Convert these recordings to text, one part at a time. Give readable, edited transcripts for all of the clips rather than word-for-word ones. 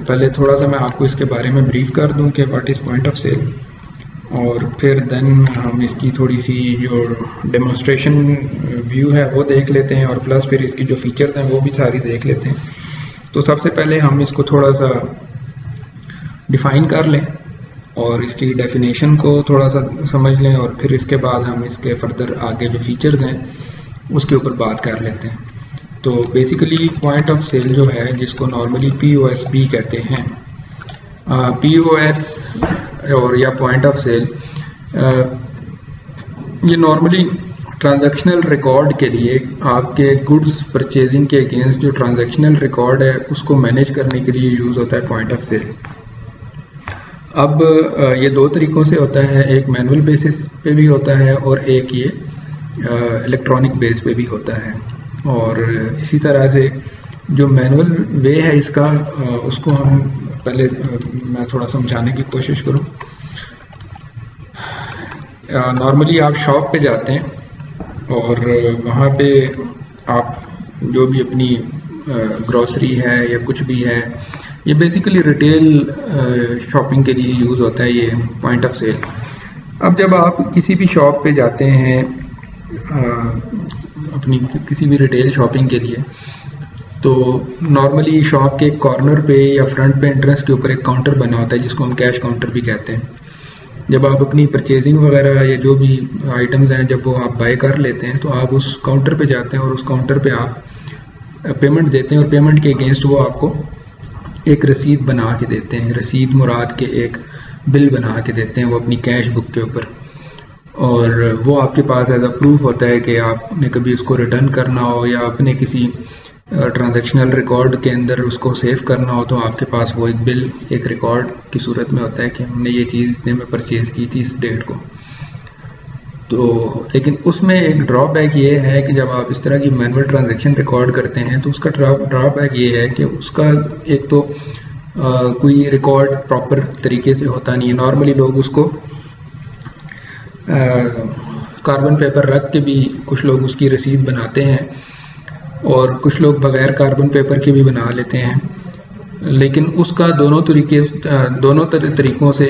पहले थोड़ा सा मैं आपको इसके बारे में ब्रीफ कर दूं कि what is point of sale, और फिर देन हम इसकी थोड़ी सी जो डेमोन्स्ट्रेशन व्यू है वो देख लेते हैं, और प्लस फिर इसकी जो फीचर्स हैं वो भी सारी देख लेते हैं। तो सबसे पहले हम इसको थोड़ा सा डिफ़ाइन कर लें और इसकी डेफिनेशन को थोड़ा सा समझ लें, और फिर इसके बाद हम इसके फर्दर आगे जो फीचर्स हैं उसके ऊपर बात कर लेते हैं। तो बेसिकली पॉइंट ऑफ सेल जो है, जिसको नॉर्मली POS भी कहते हैं, POS और या पॉइंट ऑफ सेल, ये नॉर्मली ट्रांजैक्शनल रिकॉर्ड के लिए आपके गुड्स परचेजिंग के अगेंस्ट जो ट्रांजैक्शनल रिकॉर्ड है उसको मैनेज करने के लिए यूज़ होता है पॉइंट ऑफ सेल। अब ये दो तरीक़ों से होता है, एक मैनुअल बेसिस पे भी होता है और एक ये इलेक्ट्रॉनिक बेस पे भी होता है। और इसी तरह से जो मैनुअल वे है इसका, उसको हम पहले मैं थोड़ा समझाने की कोशिश करूँ। नॉर्मली आप शॉप पे जाते हैं और वहाँ पे आप जो भी अपनी ग्रॉसरी है या कुछ भी है, ये बेसिकली रिटेल शॉपिंग के लिए यूज़ होता है ये पॉइंट ऑफ सेल। अब जब आप किसी भी शॉप पे जाते हैं अपनी किसी भी रिटेल शॉपिंग के लिए, तो नॉर्मली शॉप के कॉर्नर पे या फ्रंट पे एंट्रेंस के ऊपर एक काउंटर बना होता है जिसको हम कैश काउंटर भी कहते हैं। जब आप अपनी परचेजिंग वगैरह या जो भी आइटम्स हैं जब वो आप बाय कर लेते हैं तो आप उस काउंटर पे जाते हैं और उस काउंटर पे आप पेमेंट देते हैं, और पेमेंट के अगेंस्ट वो आपको एक रसीद बना के देते हैं। रसीद मुराद के एक बिल बना के देते हैं वो अपनी कैश बुक के ऊपर, और वो आपके पास एज अ प्रूफ होता है कि आपने कभी उसको रिटर्न करना हो या अपने किसी ट्रांजैक्शनल रिकॉर्ड के अंदर उसको सेव करना हो तो आपके पास वो एक बिल एक रिकॉर्ड की सूरत में होता है कि हमने ये चीज़ इतने में परचेज़ की थी इस डेट को। तो लेकिन उसमें एक ड्रॉबैक ये है कि जब आप इस तरह की मैनुअल ट्रांजैक्शन रिकॉर्ड करते हैं तो उसका ड्रॉबैक ये है कि उसका एक तो कोई रिकॉर्ड प्रॉपर तरीके से होता नहीं है। नॉर्मली लोग उसको कार्बन पेपर रख के भी कुछ लोग उसकी रसीद बनाते हैं, और कुछ लोग बगैर कार्बन पेपर के भी बना लेते हैं, लेकिन उसका दोनों तरीक़ों से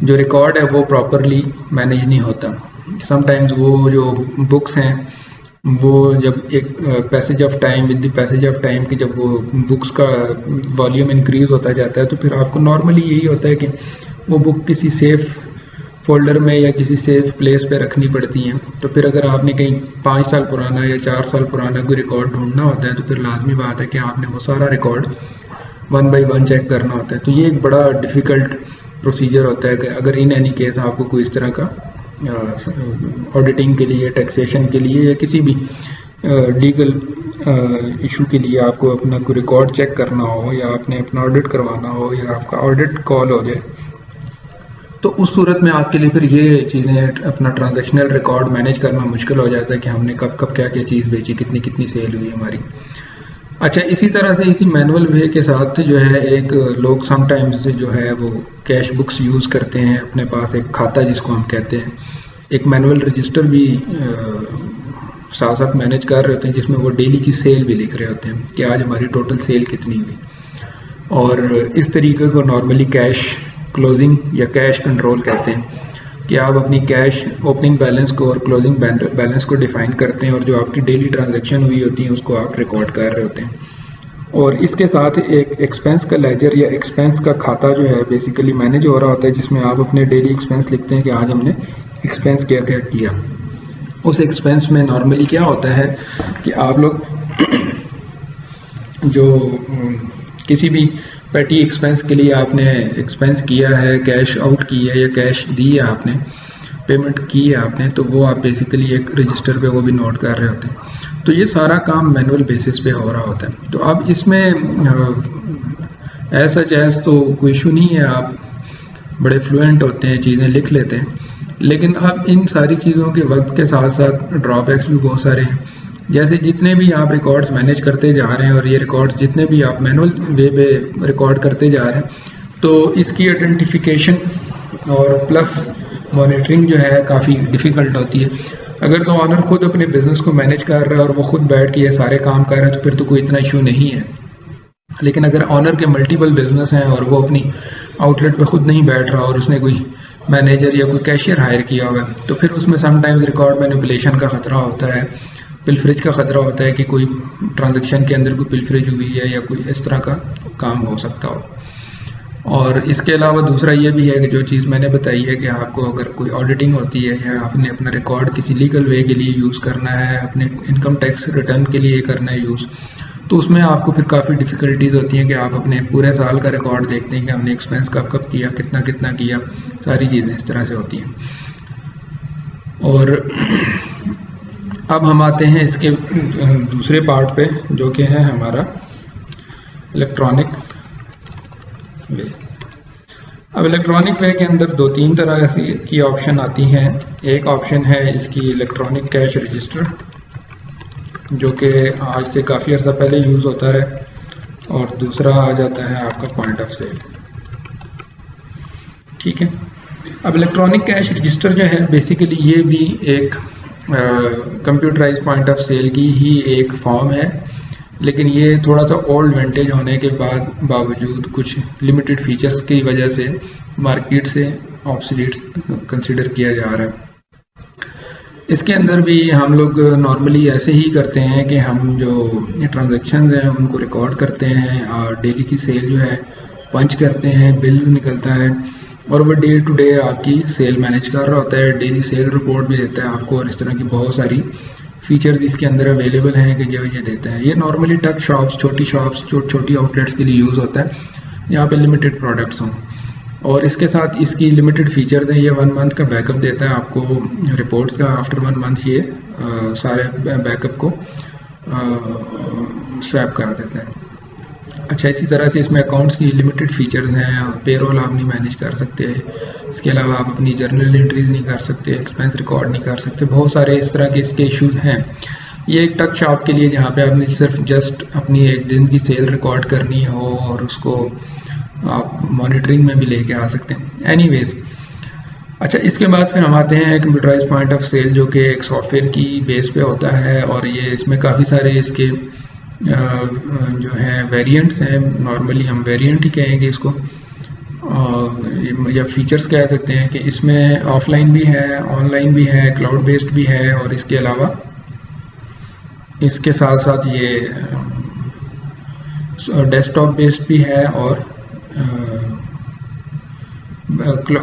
जो रिकॉर्ड है वो प्रॉपरली मैनेज नहीं होता। समटाइम्स वो जो बुक्स हैं वो जब एक passage of time with the passage of time की जब वो बुक्स का वॉल्यूम इंक्रीज़ होता जाता है तो फिर आपको नॉर्मली यही होता है कि वो बुक किसी सेफ़ फोल्डर में या किसी सेफ प्लेस पे रखनी पड़ती हैं। तो फिर अगर आपने कहीं 5 साल पुराना या 4 साल पुराना कोई रिकॉर्ड ढूंढना होता है तो फिर लाजमी बात है कि आपने वो सारा रिकॉर्ड 1 बाय 1 चेक करना होता है। तो ये एक बड़ा डिफ़िकल्ट प्रोसीजर होता है कि अगर इन एनी केस आपको कोई इस तरह का ऑडिटिंग के लिए, टैक्सेशन के लिए या किसी भी लीगल इशू के लिए आपको अपना कोई रिकॉर्ड चेक करना हो या आपने अपना ऑडिट करवाना हो या आपका ऑडिट कॉल हो जाए, तो उस सूरत में आपके लिए फिर ये चीज़ें अपना ट्रांजैक्शनल रिकॉर्ड मैनेज करना मुश्किल हो जाता है कि हमने कब कब क्या क्या चीज़ बेची, कितनी कितनी सेल हुई हमारी। अच्छा, इसी तरह से इसी मैनुअल वे के साथ जो है एक लोग समटाइम्स जो है वो कैश बुक्स यूज़ करते हैं, अपने पास एक खाता जिसको हम कहते हैं, एक मैनुअल रजिस्टर भी साथ साथ मैनेज कर रहे होते हैं जिसमें वो डेली की सेल भी लिख रहे होते हैं कि आज हमारी टोटल सेल कितनी हुई। और इस तरीके को नॉर्मली कैश क्लोजिंग या कैश कंट्रोल कहते हैं कि आप अपनी कैश ओपनिंग बैलेंस को और क्लोजिंग बैलेंस को डिफाइन करते हैं और जो आपकी डेली ट्रांजैक्शन हुई होती है उसको आप रिकॉर्ड कर रहे होते हैं। और इसके साथ एक एक्सपेंस का लेजर या एक्सपेंस का खाता जो है बेसिकली मैनेज हो रहा होता है जिसमें आप अपने डेली एक्सपेंस लिखते हैं कि आज हमने एक्सपेंस क्या क्या किया। उस एक्सपेंस में नॉर्मली क्या होता है कि आप लोग जो किसी भी पेटी एक्सपेंस के लिए आपने एक्सपेंस किया है, कैश आउट की है या कैश दी है आपने, पेमेंट की है आपने, तो वो आप बेसिकली एक रजिस्टर पे वो भी नोट कर रहे होते हैं। तो ये सारा काम मैनुअल बेसिस पे हो रहा होता है। तो अब इसमें ऐसा चैस तो कोई इशू नहीं है, आप बड़े फ्लुएंट होते हैं, चीज़ें लिख लेते हैं। लेकिन अब इन सारी चीज़ों के वक्त के साथ साथ ड्रॉबैक्स भी बहुत सारे हैं। जैसे जितने भी आप रिकॉर्ड्स मैनेज करते जा रहे हैं और ये रिकॉर्ड्स जितने भी आप मैनुअल वे पे रिकॉर्ड करते जा रहे हैं, तो इसकी आइडेंटिफिकेशन और प्लस मॉनिटरिंग जो है काफ़ी डिफ़िकल्ट होती है। अगर तो ऑनर खुद अपने बिज़नेस को मैनेज कर रहा है और वो खुद बैठ के ये सारे काम कर रहा है तो फिर तो कोई इतना इशू नहीं है। लेकिन अगर ऑनर के मल्टीपल बिजनेस हैं और वो अपनी आउटलेट पे खुद नहीं बैठ रहा और उसने कोई मैनेजर या कोई कैशियर हायर किया हुआ है, तो फिर उसमें समटाइम्स रिकॉर्ड मैनिपुलेशन का ख़तरा होता है, पिलफरेज का ख़तरा होता है कि कोई ट्रांजैक्शन के अंदर कोई पिलफरेज हुई है या कोई इस तरह का काम हो सकता हो। और इसके अलावा दूसरा ये भी है कि जो चीज़ मैंने बताई है कि आपको अगर कोई ऑडिटिंग होती है या आपने अपना रिकॉर्ड किसी लीगल वे के लिए यूज़ करना है, अपने इनकम टैक्स रिटर्न के लिए करना है यूज़, तो उसमें आपको फिर काफ़ी डिफ़िकल्टीज़ होती हैं कि आप अपने पूरे साल का रिकॉर्ड देखते हैं कि हमने एक्सपेंस कब कब किया, कितना कितना किया, सारी चीज़ें इस तरह से होती हैं। और अब हम आते हैं इसके दूसरे पार्ट पे, जो कि है हमारा इलेक्ट्रॉनिक वे। अब इलेक्ट्रॉनिक वे के अंदर 2-3 तरह की ऑप्शन आती हैं। एक ऑप्शन है इसकी इलेक्ट्रॉनिक कैश रजिस्टर, जो कि आज से काफ़ी अर्सा पहले यूज़ होता है, और दूसरा आ जाता है आपका पॉइंट ऑफ सेल। ठीक है, अब इलेक्ट्रॉनिक कैश रजिस्टर जो है बेसिकली ये भी एक कंप्यूटराइज पॉइंट ऑफ सेल की ही एक फॉर्म है, लेकिन ये थोड़ा सा ओल्ड विंटेज होने के बावजूद कुछ लिमिटेड फीचर्स की वजह से मार्केट से ऑब्सोलीट कंसिडर किया जा रहा है। इसके अंदर भी हम लोग नॉर्मली ऐसे ही करते हैं कि हम जो ट्रांजैक्शंस हैं उनको रिकॉर्ड करते हैं और डेली की सेल जो है पंच करते हैं, बिल निकलता है और वो डे टू डे आपकी सेल मैनेज कर रहा होता है, डेली सेल रिपोर्ट भी देता है आपको, और इस तरह की बहुत सारी फीचर्स इसके अंदर अवेलेबल हैं कि जो ये देता है। ये नॉर्मली टक शॉप्स, छोटी शॉप्स, छोटी आउटलेट्स के लिए यूज़ होता है, यहाँ पे लिमिटेड प्रोडक्ट्स हों। और इसके साथ इसकी लिमिटेड फीचर्स हैं, ये 1 मंथ का बैकअप देता है आपको रिपोर्ट्स का। आफ्टर 1 मंथ ये सारे बैकअप को स्वैप कर देता है। अच्छा, इसी तरह से इसमें अकाउंट्स की लिमिटेड फीचर्स हैं, पेरोल आप नहीं मैनेज कर सकते, इसके अलावा आप अपनी जर्नल एंट्रीज नहीं कर सकते, एक्सपेंस रिकॉर्ड नहीं कर सकते, बहुत सारे इस तरह के इसके इश्यूज हैं। ये एक टक शॉप के लिए जहाँ पे आपने सिर्फ जस्ट अपनी एक दिन की सेल रिकॉर्ड करनी हो और उसको आप मॉनिटरिंग में भी लेके आ सकते हैं। एनीवेज, अच्छा, इसके बाद फिर हम आते हैं कंप्यूटराइज पॉइंट ऑफ सेल, जो कि एक सॉफ्टवेयर की बेस पे होता है, और ये इसमें काफ़ी सारे इसके जो हैं वेरिएंट्स हैं। नॉर्मली हम वेरिएंट ही कहेंगे इसको, या फीचर्स कह सकते हैं कि इसमें ऑफलाइन भी है, ऑनलाइन भी है, क्लाउड बेस्ड भी है, और इसके अलावा इसके साथ साथ ये डेस्कटॉप बेस्ड भी है और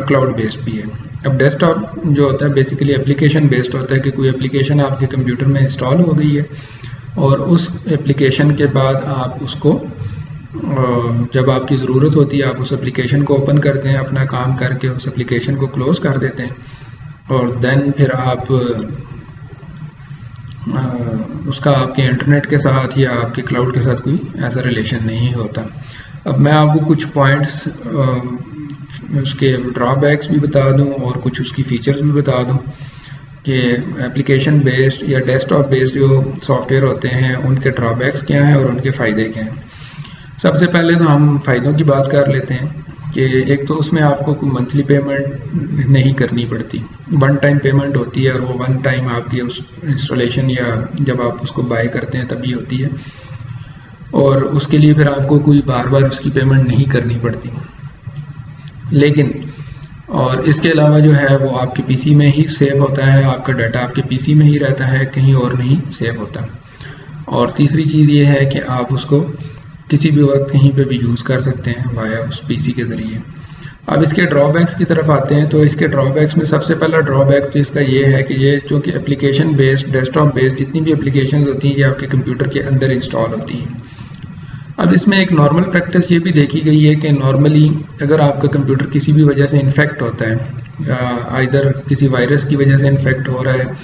क्लाउड बेस्ड भी है। अब डेस्कटॉप जो होता है बेसिकली एप्लीकेशन बेस्ड होता है कि कोई एप्लीकेशन आपके कंप्यूटर में इंस्टॉल हो गई है और उस एप्लीकेशन के बाद आप उसको जब आपकी ज़रूरत होती है आप उस एप्लीकेशन को ओपन करते हैं, अपना काम करके उस एप्लीकेशन को क्लोज़ कर देते हैं, और देन फिर आप उसका आपके इंटरनेट के साथ या आपके क्लाउड के साथ कोई ऐसा रिलेशन नहीं होता। अब मैं आपको कुछ पॉइंट्स उसके ड्रॉबैक्स भी बता दूं और कुछ उसकी फीचर्स भी बता दूं कि एप्लीकेशन बेस्ड या डेस्कटॉप बेस्ड जो सॉफ्टवेयर होते हैं उनके ड्रॉबैक्स क्या हैं और उनके फ़ायदे क्या हैं। सबसे पहले तो हम फ़ायदों की बात कर लेते हैं कि एक तो उसमें आपको कोई मंथली पेमेंट नहीं करनी पड़ती, 1 टाइम पेमेंट होती है, और वो 1 टाइम आपकी उस इंस्टॉलेशन या जब आप उसको बाय करते हैं तभी होती है, और उसके लिए फिर आपको कोई बार बार उसकी पेमेंट नहीं करनी पड़ती। लेकिन और इसके अलावा जो है वो आपके पीसी में ही सेव होता है, आपका डाटा आपके पीसी में ही रहता है, कहीं और नहीं सेव होता। और तीसरी चीज़ ये है कि आप उसको किसी भी वक्त कहीं पे भी यूज़ कर सकते हैं वाया उस पीसी के ज़रिए। अब इसके ड्रॉबैक्स की तरफ आते हैं, तो इसके ड्रॉबैक्स में सबसे पहला ड्रॉबैक तो इसका ये है कि ये जो कि एप्लीकेशन बेस्ड, डेस्कटॉप बेस्ड जितनी भी एप्लीकेशन होती हैं ये आपके कंप्यूटर के अंदर इंस्टॉल होती हैं। अब इसमें एक नॉर्मल प्रैक्टिस ये भी देखी गई है कि नॉर्मली अगर आपका कंप्यूटर किसी भी वजह से इन्फेक्ट होता है, आइदर किसी वायरस की वजह से इन्फेक्ट हो रहा है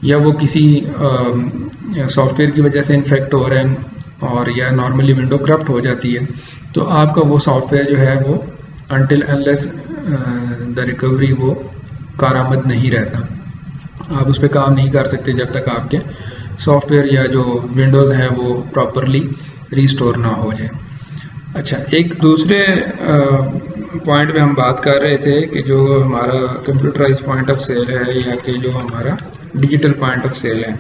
या वो किसी सॉफ्टवेयर की वजह से इन्फेक्ट हो रहा है, और या नॉर्मली विंडो करप्ट हो जाती है, तो आपका वो सॉफ्टवेयर जो है वो अनटिल अनलेस द रिकवरी वो कारआमद नहीं रहता। आप उस पर काम नहीं कर सकते जब तक आपके सॉफ्टवेयर या जो विंडोज़ हैं वो प्रॉपरली रिस्टोर ना हो जाए। अच्छा, एक दूसरे पॉइंट पे हम बात कर रहे थे कि जो हमारा कंप्यूटराइज पॉइंट ऑफ सेल है या कि जो हमारा डिजिटल पॉइंट ऑफ सेल है,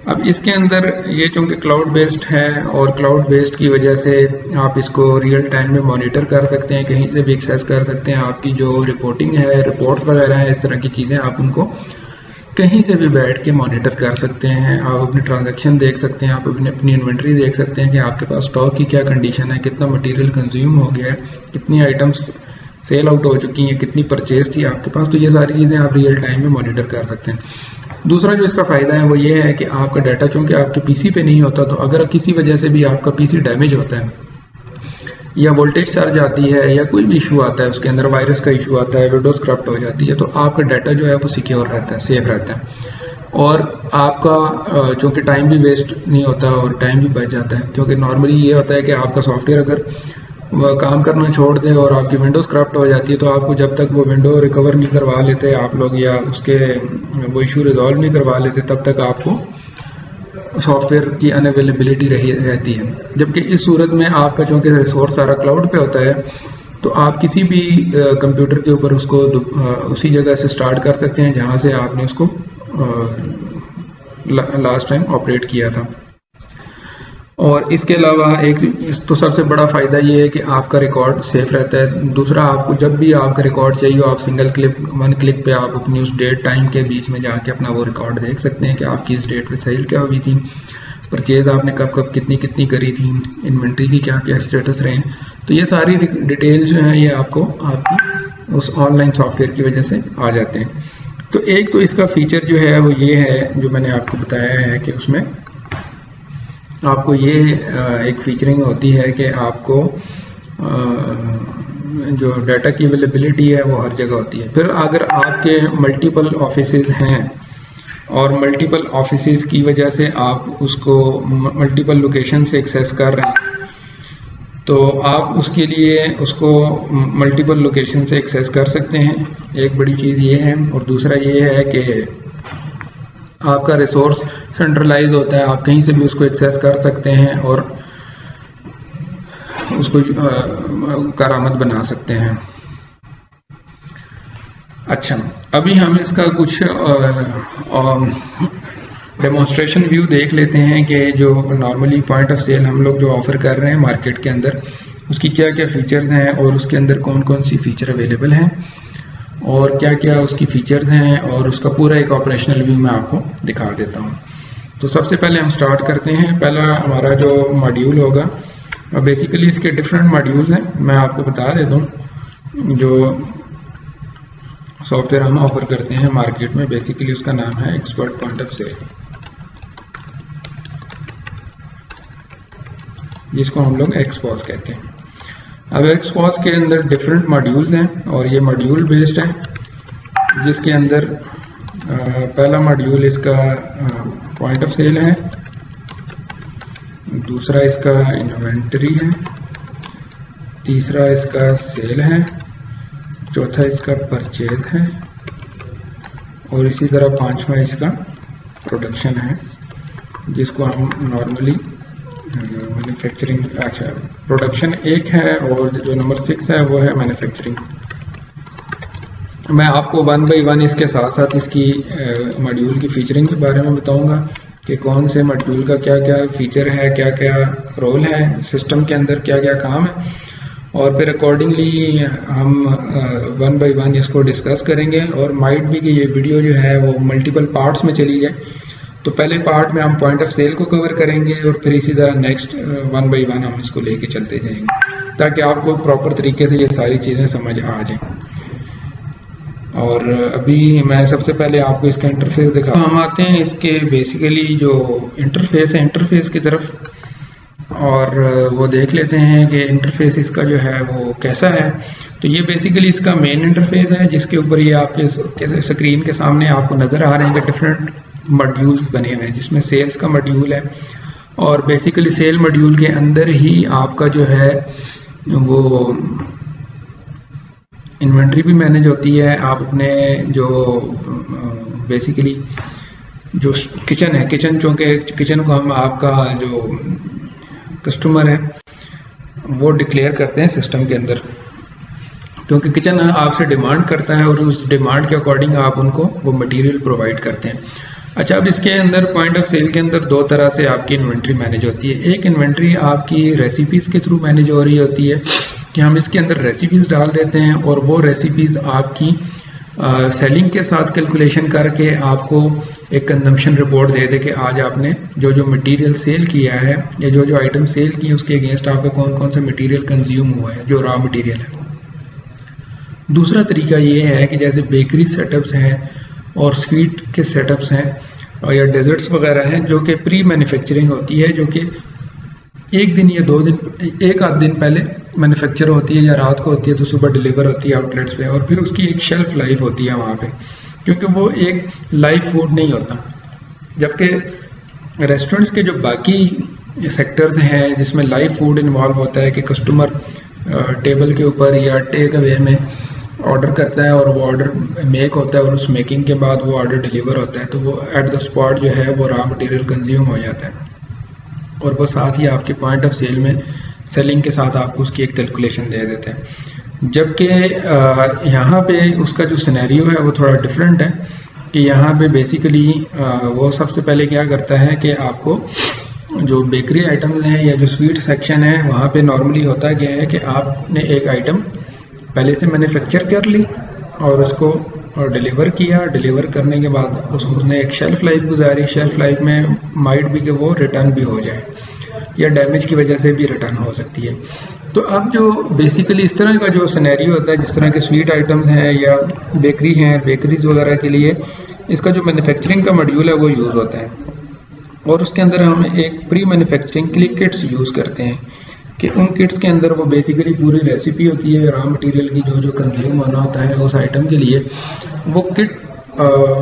अब इसके अंदर ये चूँकि क्लाउड बेस्ड है और क्लाउड बेस्ड की वजह से आप इसको रियल टाइम में मॉनिटर कर सकते हैं, कहीं से भी एक्सेस कर सकते हैं। आपकी जो रिपोर्टिंग है, रिपोर्ट्स वगैरह हैं, इस तरह की चीज़ें आप उनको कहीं से भी बैठ के मॉनिटर कर सकते हैं। आप अपनी ट्रांजैक्शन देख सकते हैं, आप अपनी इन्वेंट्री देख सकते हैं कि आपके पास स्टॉक की क्या कंडीशन है, कितना मटेरियल कंज्यूम हो गया है, कितनी आइटम्स सेल आउट हो चुकी हैं, कितनी परचेज थी आपके पास। तो ये सारी चीज़ें आप रियल टाइम में मॉनिटर कर सकते हैं। दूसरा जो इसका फ़ायदा है वो ये है कि आपका डाटा चूँकि आपके पीसी पे नहीं होता, तो अगर किसी वजह से भी आपका पीसी डैमेज होता है या वोल्टेज चार्ज आती है या कोई भी इशू आता है, उसके अंदर वायरस का इशू आता है, विंडोज़ करप्ट हो जाती है, तो आपका डाटा जो है वो सिक्योर रहता है, सेफ रहता है और आपका चूँकि टाइम भी वेस्ट नहीं होता और टाइम भी बच जाता है। क्योंकि नॉर्मली ये होता है कि आपका सॉफ्टवेयर अगर वह काम करना छोड़ दे और आपकी विंडोज़ करप्ट हो जाती है, तो आपको जब तक वो विंडो रिकवर नहीं करवा लेते आप लोग या उसके वो इशू रिजॉल्व नहीं करवा लेते, तब तक आपको सॉफ्टवेयर की अनअवेलेबिलिटी रहती है। जबकि इस सूरत में आपका चूँकि रिसोर्स सारा क्लाउड पे होता है, तो आप किसी भी कंप्यूटर के ऊपर उसको उसी जगह से स्टार्ट कर सकते हैं जहाँ से आपने उसको लास्ट टाइम ऑपरेट किया था। और इसके अलावा तो सबसे बड़ा फ़ायदा ये है कि आपका रिकॉर्ड सेफ रहता है। दूसरा, आपको जब भी आपका रिकॉर्ड चाहिए हो, आप वन क्लिक पे आप अपनी उस डेट टाइम के बीच में जाके अपना वो रिकॉर्ड देख सकते हैं कि आपकी इस डेट पे सेल क्या हुई थी, परचेज आपने कब कब कितनी करी थी, इन्वेंट्री की क्या क्या स्टेटस रहे। तो ये सारी डिटेल्स जो हैं ये आपको आपकी उस ऑनलाइन सॉफ्टवेयर की वजह से आ जाते हैं। तो एक तो इसका फीचर जो है वो ये है जो मैंने आपको बताया है कि उसमें आपको ये एक फीचरिंग होती है कि आपको जो डाटा की अवेलेबिलिटी है वो हर जगह होती है। फिर अगर आपके मल्टीपल ऑफिसेज हैं और मल्टीपल ऑफिसेज की वजह से आप उसको मल्टीपल लोकेशन से एक्सेस कर रहे हैं, तो आप उसके लिए उसको मल्टीपल लोकेशन से एक्सेस कर सकते हैं। एक बड़ी चीज़ ये है। और दूसरा ये है कि आपका रिसोर्स सेंट्रलाइज होता है, आप कहीं से भी उसको एक्सेस कर सकते हैं और उसको करामत बना सकते हैं। अच्छा, अभी हम इसका कुछ डेमोन्स्ट्रेशन व्यू देख लेते हैं कि जो नॉर्मली पॉइंट ऑफ सेल हम लोग जो ऑफ़र कर रहे हैं मार्केट के अंदर, उसकी क्या क्या फ़ीचर्स हैं और उसके अंदर कौन कौन सी फ़ीचर अवेलेबल हैं और क्या क्या उसकी फ़ीचर्स हैं, और उसका पूरा एक ऑपरेशनल व्यू मैं आपको दिखा देता हूँ। तो सबसे पहले हम स्टार्ट करते हैं। पहला हमारा जो मॉड्यूल होगा, बेसिकली इसके डिफरेंट मॉड्यूल्स हैं, मैं आपको बता देता हूँ। जो सॉफ्टवेयर हम ऑफर करते हैं मार्केट में, बेसिकली उसका नाम है एक्सपर्ट पॉइंट ऑफ सेल, जिसको हम लोग एक्सपॉस कहते हैं। अब एक्सपॉस के अंदर डिफरेंट मॉड्यूल्स हैं और ये मॉड्यूल बेस्ड है, जिसके अंदर पहला मॉड्यूल इसका पॉइंट ऑफ सेल है, दूसरा इसका इन्वेंटरी है, तीसरा इसका सेल है, चौथा इसका परचेज है और इसी तरह पांचवा इसका प्रोडक्शन है, जिसको हम नॉर्मली मैन्युफैक्चरिंग, अच्छा प्रोडक्शन एक है और जो नंबर 6 है वो है मैन्युफैक्चरिंग। मैं आपको वन बाई वन इसके साथ साथ इसकी मॉड्यूल की फीचरिंग के बारे में बताऊंगा कि कौन से मॉड्यूल का क्या क्या फीचर है, क्या क्या रोल है सिस्टम के अंदर, क्या क्या काम है, और फिर अकॉर्डिंगली हम वन बाई वन इसको डिस्कस करेंगे। और माइट भी कि ये वीडियो जो है वो मल्टीपल पार्ट्स में चली जाए, तो पहले पार्ट में हम पॉइंट ऑफ सेल को कवर करेंगे और फिर इसी तरह नेक्स्ट वन बाई वन हम इसको लेके चलते जाएंगे ताकि आपको प्रॉपर तरीके से ये सारी चीज़ें समझ आ जाएं। और अभी मैं सबसे पहले आपको इसका इंटरफेस दिखा, हम आते हैं इसके बेसिकली जो इंटरफेस है इंटरफेस की तरफ, और वो देख लेते हैं कि इंटरफेस इसका जो है वो कैसा है। तो ये बेसिकली इसका मेन इंटरफेस है, जिसके ऊपर ये आपके स्क्रीन के सामने आपको नज़र आ रहे हैं कि डिफरेंट मॉड्यूल्स बने हुए हैं, जिसमें सेल्स का मॉड्यूल है और बेसिकली सेल मॉड्यूल के अंदर ही आपका जो है वो इन्वेंट्री भी मैनेज होती है। आप अपने जो बेसिकली जो किचन है, किचन चूँकि किचन को हम आपका जो कस्टमर है वो डिक्लेयर करते हैं सिस्टम के अंदर, क्योंकि किचन आपसे डिमांड करता है और उस डिमांड के अकॉर्डिंग आप उनको वो मटेरियल प्रोवाइड करते हैं। अच्छा, अब इसके अंदर पॉइंट ऑफ सेल के अंदर दो तरह से आपकी इन्वेंट्री मैनेज होती है। एक इन्वेंट्री आपकी रेसिपीज़ के थ्रू मैनेज हो रही होती है कि हम इसके अंदर रेसिपीज़ डाल देते हैं और वो रेसिपीज़ आपकी सेलिंग के साथ कैलकुलेशन करके आपको एक कंजम्पशन रिपोर्ट दे दे कि आज आपने जो जो मटेरियल सेल किया है या जो जो आइटम सेल किए उसके अगेंस्ट आपका कौन कौन सा मटेरियल कंज्यूम हुआ है, जो रॉ मटेरियल है। दूसरा तरीका ये है कि जैसे बेकरी सेटअप्स हैं और स्वीट के सेटअप्स हैं और या डेजर्ट्स वगैरह हैं जो कि प्री मैन्युफैक्चरिंग होती है, जो कि एक दिन या दो दिन, एक आध दिन पहले मैन्युफैक्चर होती है या रात को होती है तो सुबह डिलीवर होती है आउटलेट्स पे, और फिर उसकी एक शेल्फ लाइफ होती है वहाँ पे, क्योंकि वो एक लाइव फूड नहीं होता। जबकि रेस्टोरेंट्स के जो बाकी सेक्टर्स हैं जिसमें लाइव फूड इन्वॉल्व होता है कि कस्टमर टेबल के ऊपर या टेक अवे में ऑर्डर करता है और वो ऑर्डर मेक होता है और उस मेकिंग के बाद वो ऑर्डर डिलीवर होता है, तो वो एट द स्पॉट जो है वो रॉ मटेरियल कंज्यूम हो जाता है और वो साथ ही आपके पॉइंट ऑफ सेल में सेलिंग के साथ आपको उसकी एक कैलकुलेशन दे देते हैं। जबकि यहाँ पे उसका जो सिनेरियो है वो थोड़ा डिफरेंट है कि यहाँ पे बेसिकली वो सबसे पहले क्या करता है कि आपको जो बेकरी आइटम्स हैं या जो स्वीट सेक्शन है वहाँ पे नॉर्मली होता क्या है कि आपने एक आइटम पहले से मैन्युफैक्चर कर ली और उसको डिलीवर किया। डिलीवर करने के बाद उसने एक शेल्फ लाइफ गुजारी। शेल्फ लाइफ में माइट भी कि वो रिटर्न भी हो जाए या डैमेज की वजह से भी रिटर्न हो सकती है। तो अब जो बेसिकली इस तरह का जो सिनेरियो होता है, जिस तरह के स्वीट आइटम्स हैं या बेकरी हैं, बेकरीज वगैरह के लिए इसका जो मैन्युफैक्चरिंग का मॉड्यूल है वो यूज़ होता है और उसके अंदर हम एक प्री मैन्युफैक्चरिंग के लिए किट्स यूज़ करते हैं कि उन किट्स के अंदर वो बेसिकली पूरी रेसिपी होती है रॉ मटेरियल की, जो जो कंज्यूम होना होता है उस आइटम के लिए। वो किट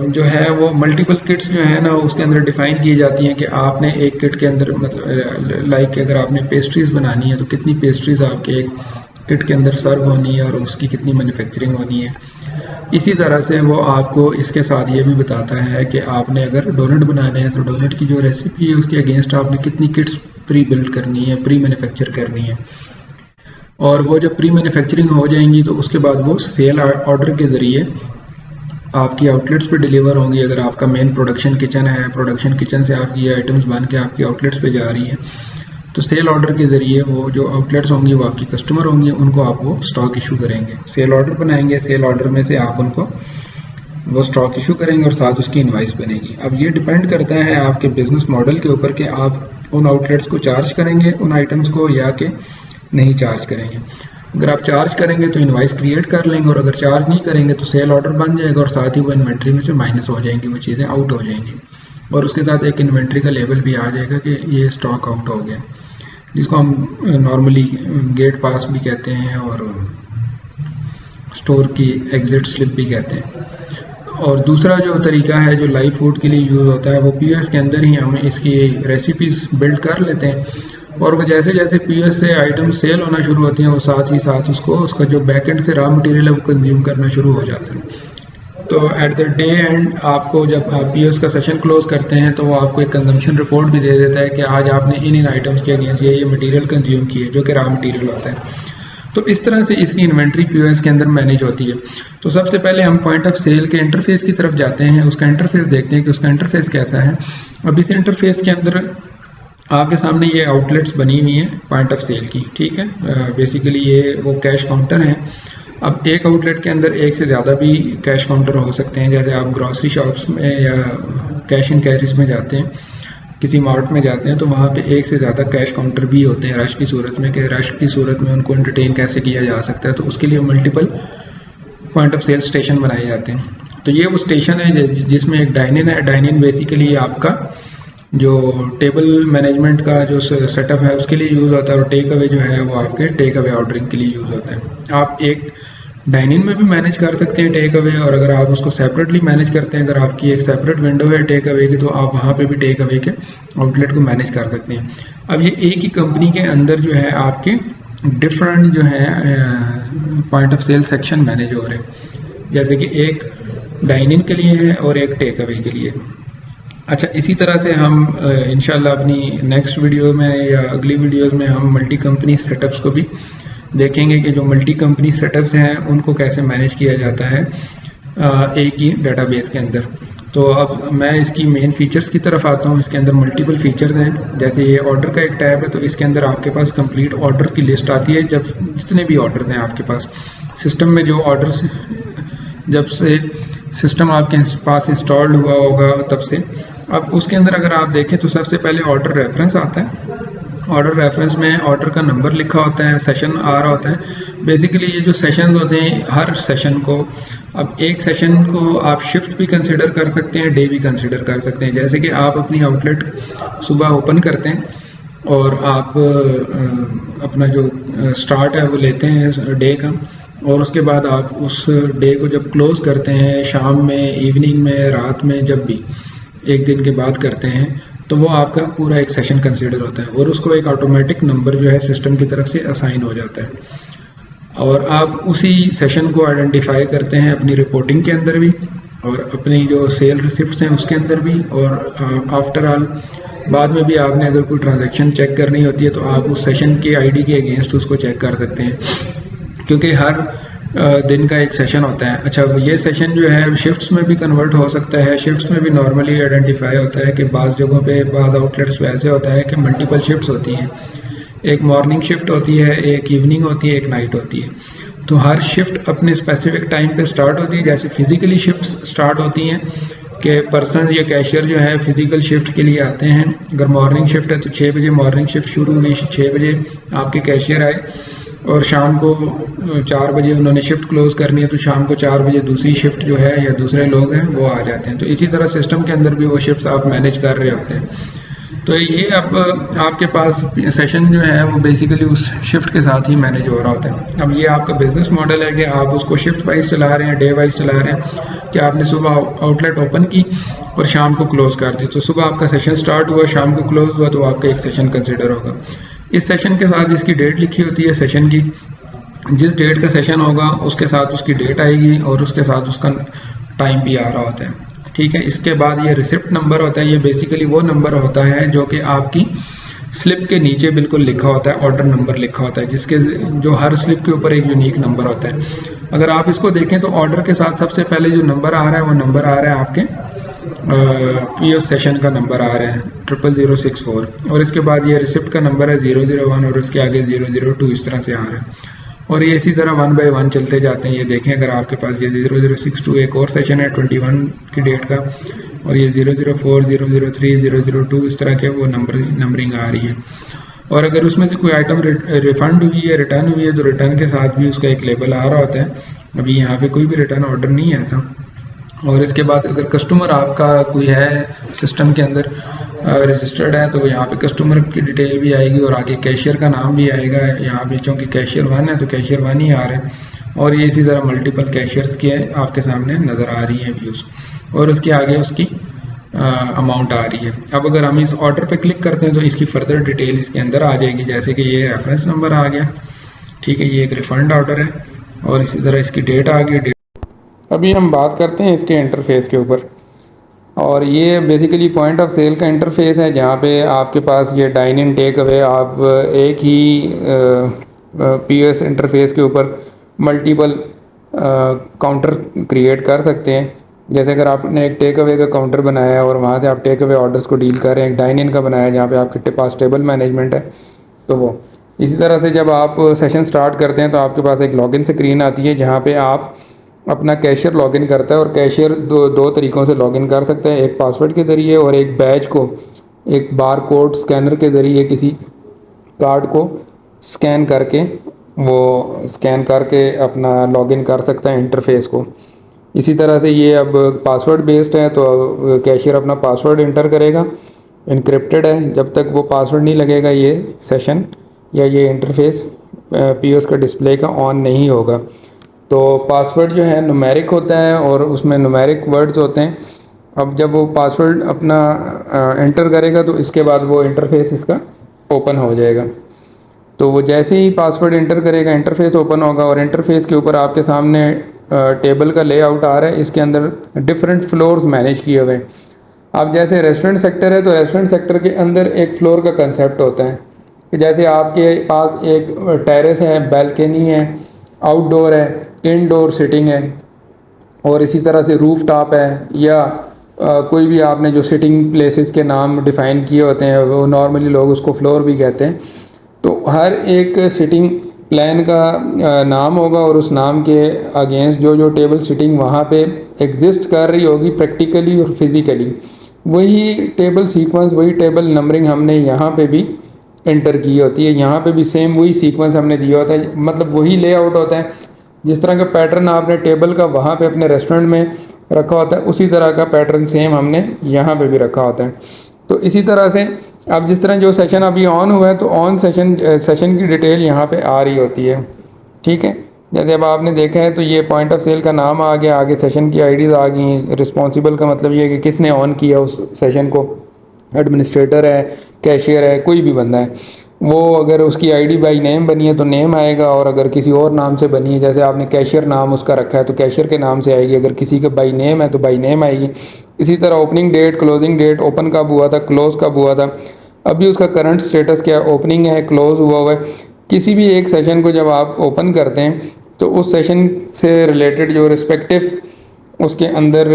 जो है वो मल्टीपल किट्स जो है ना उसके अंदर डिफाइन की जाती हैं कि आपने एक किट के अंदर मतलब लाइक अगर आपने पेस्ट्रीज बनानी है तो कितनी पेस्ट्रीज आपके एक किट के अंदर सर्व होनी है और उसकी कितनी मैन्युफैक्चरिंग होनी है। इसी तरह से वो आपको इसके साथ ये भी बताता है कि आपने अगर डोनट बनाने हैं तो डोनट की जो रेसिपी है उसके अगेंस्ट आपने कितनी किट्स प्री बिल्ड करनी है, प्री मैन्युफैक्चर करनी है। और वो जब प्री मैन्युफैक्चरिंग हो जाएंगी तो उसके बाद वो सेल ऑर्डर के ज़रिए आपकी आउटलेट्स पे डिलीवर होंगी। अगर आपका मेन प्रोडक्शन किचन है, प्रोडक्शन किचन से आपकी ये आइटम्स बन के आपकी आउटलेट्स पे जा रही हैं तो सेल ऑर्डर के ज़रिए वो जो आउटलेट्स होंगी वो आपकी कस्टमर होंगे, उनको आप वो स्टॉक इशू करेंगे। सेल ऑर्डर बनाएंगे, सेल ऑर्डर में से आप उनको वो स्टॉक इशू करेंगे और साथ उसकी इनवाइस बनेगी। अब ये डिपेंड करता है आपके बिजनेस मॉडल के ऊपर कि आप उन आउटलेट्स को चार्ज करेंगे उन आइटम्स को या कि नहीं चार्ज करेंगे। अगर आप चार्ज करेंगे तो इनवाइस क्रिएट कर लेंगे और अगर चार्ज नहीं करेंगे तो सेल ऑर्डर बन जाएगा और साथ ही वो इन्वेंट्री में से माइनस हो जाएंगी, वो चीज़ें आउट हो जाएंगी और उसके साथ एक इन्वेंट्री का लेवल भी आ जाएगा कि ये स्टॉक आउट हो गया, जिसको हम नॉर्मली गेट पास भी कहते हैं और स्टोर की एग्जिट स्लिप भी कहते हैं। और दूसरा जो तरीका है जो लाइव फूड के लिए यूज़ होता है वो पीओएस के अंदर ही हम इसकी रेसिपीज़ बिल्ड कर लेते हैं और वो जैसे जैसे पीओएस से आइटम सेल होना शुरू होती हैं वो साथ ही साथ उसका जो बैक एंड से रॉ मटेरियल है वो कंज्यूम करना शुरू हो जाता है। तो एट द डे एंड आपको जब आप पीओएस का सेशन क्लोज करते हैं तो वो आपको एक कंजम्पशन रिपोर्ट भी दे देता है कि आज आपने इन आइटम्स के अगेंस्ट ये मटेरियल कंज्यूम किए जो कि रॉ मटेरियल होता है। तो इस तरह से इसकी इन्वेंट्री पीओएस के अंदर मैनेज होती है। तो सबसे पहले हम पॉइंट ऑफ सेल के इंटरफेस की तरफ जाते हैं, उसका इंटरफेस देखते हैं कि उसका इंटरफेस कैसा है। अब इस इंटरफेस के अंदर आपके सामने ये आउटलेट्स बनी हुई हैं पॉइंट ऑफ सेल की, ठीक है। बेसिकली ये वो कैश काउंटर हैं। अब एक आउटलेट के अंदर एक से ज़्यादा भी कैश काउंटर हो सकते हैं। जैसे आप ग्रॉसरी शॉप्स में या कैश एंड कैरीज में जाते हैं, किसी मार्ट में जाते हैं तो वहाँ पे एक से ज़्यादा कैश काउंटर भी होते हैं रश की सूरत में, कि रश की सूरत में उनको एंटरटेन कैसे किया जा सकता है। तो उसके लिए multiple point of sale station बनाए जाते हैं। तो ये वो स्टेशन है जिसमें एक डाइन-इन है। डाइन-इन बेसिकली आपका जो टेबल मैनेजमेंट का जो सेटअप है उसके लिए यूज़ होता है और टेक अवे जो है वो आपके टेक अवे ऑर्डरिंग के लिए यूज़ होता है। आप एक डाइन-इन में भी मैनेज कर सकते हैं टेक अवे, और अगर आप उसको सेपरेटली मैनेज करते हैं, अगर आपकी एक सेपरेट विंडो है टेक अवे की, तो आप वहाँ पे भी टेक अवे के आउटलेट को मैनेज कर सकते हैं। अब ये एक ही कंपनी के अंदर जो है आपके डिफरेंट जो है point of sale section manage हो रहे हैं, जैसे कि एक डाइन-इन के लिए है और एक टेक अवे के लिए। अच्छा, इसी तरह से हम इंशाल्लाह अपनी नेक्स्ट वीडियो में या अगली वीडियोस में हम मल्टी कंपनी सेटअप्स को भी देखेंगे कि जो मल्टी कंपनी सेटअप्स हैं उनको कैसे मैनेज किया जाता है एक ही डेटाबेस के अंदर। तो अब मैं इसकी मेन फीचर्स की तरफ आता हूँ। इसके अंदर मल्टीपल फीचर्स हैं, जैसे ये ऑर्डर का एक टैब है, तो इसके अंदर आपके पास कंप्लीट ऑर्डर की लिस्ट आती है। जब जितने भी ऑर्डर हैं आपके पास सिस्टम में, जो ऑर्डर्स जब से सिस्टम आपके पास इंस्टॉल्ड हुआ होगा तब से, अब उसके अंदर अगर आप देखें तो सबसे पहले ऑर्डर रेफरेंस आता है। ऑर्डर रेफरेंस में ऑर्डर का नंबर लिखा होता है, सेशन आ रहा होता है। बेसिकली ये जो सेशन होते हैं, हर सेशन को, अब एक सेशन को आप शिफ्ट भी कंसिडर कर सकते हैं, डे भी कंसिडर कर सकते हैं। जैसे कि आप अपनी आउटलेट सुबह ओपन करते हैं और आप अपना जो स्टार्ट है वो लेते हैं डे का, और उसके बाद आप उस डे को जब क्लोज करते हैं, शाम में, इवनिंग में, रात में, जब भी एक दिन के बाद करते हैं, तो वो आपका पूरा एक सेशन कंसीडर होता है और उसको एक ऑटोमेटिक नंबर जो है सिस्टम की तरफ से असाइन हो जाता है। और आप उसी सेशन को आइडेंटिफाई करते हैं अपनी रिपोर्टिंग के अंदर भी, और अपनी जो सेल रिसिप्ट्स हैं उसके अंदर भी, और आफ्टर ऑल बाद में भी आपने अगर कोई ट्रांजैक्शन चेक करनी होती है तो आप उस सेशन के आईडी के अगेंस्ट उसको चेक कर सकते हैं, क्योंकि हर दिन का एक सेशन होता है। अच्छा, ये सेशन जो है शिफ्ट्स में भी कन्वर्ट हो सकता है। शिफ्ट्स में भी नॉर्मली आइडेंटिफाई होता है कि बाज़ जगहों पे, बाज़ आउटलेट्स वैसे होता है कि मल्टीपल शिफ्ट्स होती हैं। एक मॉर्निंग शिफ्ट होती है, एक इवनिंग होती है, एक नाइट होती है। तो हर शिफ्ट अपने स्पेसिफिक टाइम पे स्टार्ट होती है। जैसे फिजिकली शिफ्ट स्टार्ट होती हैं कि पर्सन या कैशियर जो है फिजिकल शिफ्ट के लिए आते हैं। अगर मॉर्निंग शिफ्ट है तो 6 बजे मॉर्निंग शिफ्ट शुरू हुई, 6 बजे आपके कैशियर आए, और शाम को 4 बजे उन्होंने शिफ्ट क्लोज करनी है, तो शाम को 4 बजे दूसरी शिफ्ट जो है या दूसरे लोग हैं वो आ जाते हैं। तो इसी तरह सिस्टम के अंदर भी वो शिफ्ट्स आप मैनेज कर रहे होते हैं। तो ये अब आपके पास सेशन जो है वो बेसिकली उस शिफ्ट के साथ ही मैनेज हो रहा होता है। अब ये आपका बिजनेस मॉडल है कि आप उसको शिफ्ट वाइज चला रहे हैं, डे वाइज चला रहे हैं, कि आपने सुबह आउटलेट ओपन की और शाम को क्लोज कर दी। तो सुबह आपका सेशन स्टार्ट हुआ, शाम को क्लोज हुआ, तो आपका एक सेशन कंसिडर होगा। इस सेशन के साथ इसकी डेट लिखी होती है सेशन की, जिस डेट का सेशन होगा उसके साथ उसकी डेट आएगी और उसके साथ उसका टाइम भी आ रहा होता है। ठीक है, इसके बाद ये रिसिप्ट नंबर होता है। ये बेसिकली वो नंबर होता है जो कि आपकी स्लिप के नीचे बिल्कुल लिखा होता है, ऑर्डर नंबर लिखा होता है, जिसके जो हर स्लिप के ऊपर एक यूनिक नंबर होता है। अगर आप इसको देखें तो ऑर्डर के साथ सबसे पहले जो नंबर आ रहा है वो नंबर आ रहा है आपके पीओएस सेशन का नंबर आ रहा है 00064, और इसके बाद ये रिसिप्ट का नंबर है 001, और इसके आगे 002, इस तरह से आ रहा है। और ये इसी तरह 1 बाय 1 चलते जाते हैं। ये देखें, अगर आपके पास ये 0062 एक और सेशन है 21 की डेट का, और ये 004, 003, 002 इस तरह के वो नंबरिंग आ रही है। और अगर उसमें से कोई आइटम रिफंड हुई है, रिटर्न हुई है, तो रिटर्न के साथ भी उसका एक लेबल आ रहा होता है। अभी यहाँ पे कोई भी रिटर्न ऑर्डर नहीं है ऐसा। और इसके बाद अगर कस्टमर आपका कोई है सिस्टम के अंदर रजिस्टर्ड है, तो यहाँ पे कस्टमर की डिटेल भी आएगी और आगे कैशियर का नाम भी आएगा। यहाँ पे चूँकि कैशियर 1 है तो कैशियर 1 ही आ रहा है, और ये इसी तरह मल्टीपल कैशियर्स की आपके सामने नज़र आ रही है व्यूज़, और उसके आगे उसकी अमाउंट आ रही है। अब अगर हम इस ऑर्डर पे क्लिक करते हैं तो इसकी फर्दर डिटेल इसके अंदर आ जाएगी, जैसे कि ये रेफरेंस नंबर आ गया, ठीक है, ये एक रिफंड ऑर्डर है, और इसी तरह इसकी डेट आ गई। अभी हम बात करते हैं इसके इंटरफेस के ऊपर, और ये बेसिकली पॉइंट ऑफ सेल का इंटरफेस है, जहाँ पे आपके पास ये डाइन इन टेक अवे, आप एक ही पीओएस इंटरफेस के ऊपर मल्टीपल काउंटर क्रिएट कर सकते हैं। जैसे अगर आपने एक टेक अवे का काउंटर बनाया है और वहाँ से आप टेक अवे ऑर्डर्स को डील कर रहे हैं, एक डाइन इन का बनाया है जहाँ पे आपके पास टेबल मैनेजमेंट है, तो वो इसी तरह से जब आप सेशन स्टार्ट करते हैं तो आपके पास एक लॉगिन स्क्रीन आती है, जहाँ पे आप अपना कैशियर लॉगिन करता है। और कैशियर दो तरीक़ों से लॉगिन कर सकते हैं, एक पासवर्ड के ज़रिए और एक बैज को एक बार कोड स्कैनर के ज़रिए किसी कार्ड को स्कैन करके अपना लॉगिन कर सकता है इंटरफेस को। इसी तरह से ये अब पासवर्ड बेस्ड है, तो कैशियर अपना पासवर्ड इंटर करेगा, इनक्रिप्टेड है। जब तक वो पासवर्ड नहीं लगेगा ये सेशन या ये इंटरफेस पीओएस का डिस्प्ले का ऑन नहीं होगा। तो पासवर्ड जो है न्यूमेरिक होता है और उसमें न्यूमेरिक वर्ड्स होते हैं। अब जब वो पासवर्ड अपना एंटर करेगा तो इसके बाद वो इंटरफेस इसका ओपन हो जाएगा। तो वो जैसे ही पासवर्ड एंटर करेगा इंटरफेस ओपन होगा, और इंटरफेस के ऊपर आपके सामने टेबल का लेआउट आ रहा है। इसके अंदर डिफरेंट फ्लोर्स मैनेज किए हुए हैं। अब जैसे रेस्टोरेंट सेक्टर है तो रेस्टोरेंट सेक्टर के अंदर एक फ्लोर का कंसेप्ट होता है, कि जैसे आपके पास एक टेरेस है, बैल्कनी है, आउटडोर है, इनडोर सिटिंग है, और इसी तरह से रूफ टॉप है, या कोई भी आपने जो सिटिंग प्लेसेस के नाम डिफ़ाइन किए होते हैं, वो नॉर्मली लोग उसको फ्लोर भी कहते हैं। तो हर एक सिटिंग प्लान का नाम होगा, और उस नाम के अगेंस्ट जो जो टेबल सिटिंग वहाँ पे एग्जिस्ट कर रही होगी प्रैक्टिकली और फिज़िकली, वही टेबल सीक्वेंस, वही टेबल नंबरिंग हमने यहाँ पे भी एंटर की होती है। यहाँ पे भी सेम वही सीक्वेंस हमने दिया होता है, मतलब वही लेआउट होता है। जिस तरह का पैटर्न आपने टेबल का वहाँ पे अपने रेस्टोरेंट में रखा होता है, उसी तरह का पैटर्न सेम हमने यहाँ पे भी रखा होता है। तो इसी तरह से अब जिस तरह जो सेशन अभी ऑन हुआ है, तो ऑन सेशन की डिटेल यहाँ पे आ रही होती है, ठीक है। जैसे अब आपने देखा है तो ये पॉइंट ऑफ सेल का नाम आ गया, आगे सेशन की आईडीज़ आ गई। रिस्पॉन्सिबल का मतलब ये है कि किसने ऑन किया उस सेशन को, एडमिनिस्ट्रेटर है, कैशियर है, कोई भी बंदा है। वो अगर उसकी आईडी बाई नेम बनी है तो नेम आएगा, और अगर किसी और नाम से बनी है, जैसे आपने कैशियर नाम उसका रखा है तो कैशियर के नाम से आएगी, अगर किसी का बाई नेम है तो बाई नेम आएगी। इसी तरह opening date, closing date, open कब हुआ था, क्लोज कब हुआ था, अभी उसका करंट स्टेटस क्या है, ओपनिंग है, क्लोज हुआ है। किसी भी एक सेशन को जब आप ओपन करते हैं तो उस सेशन से रिलेटेड जो रिस्पेक्टिव उसके अंदर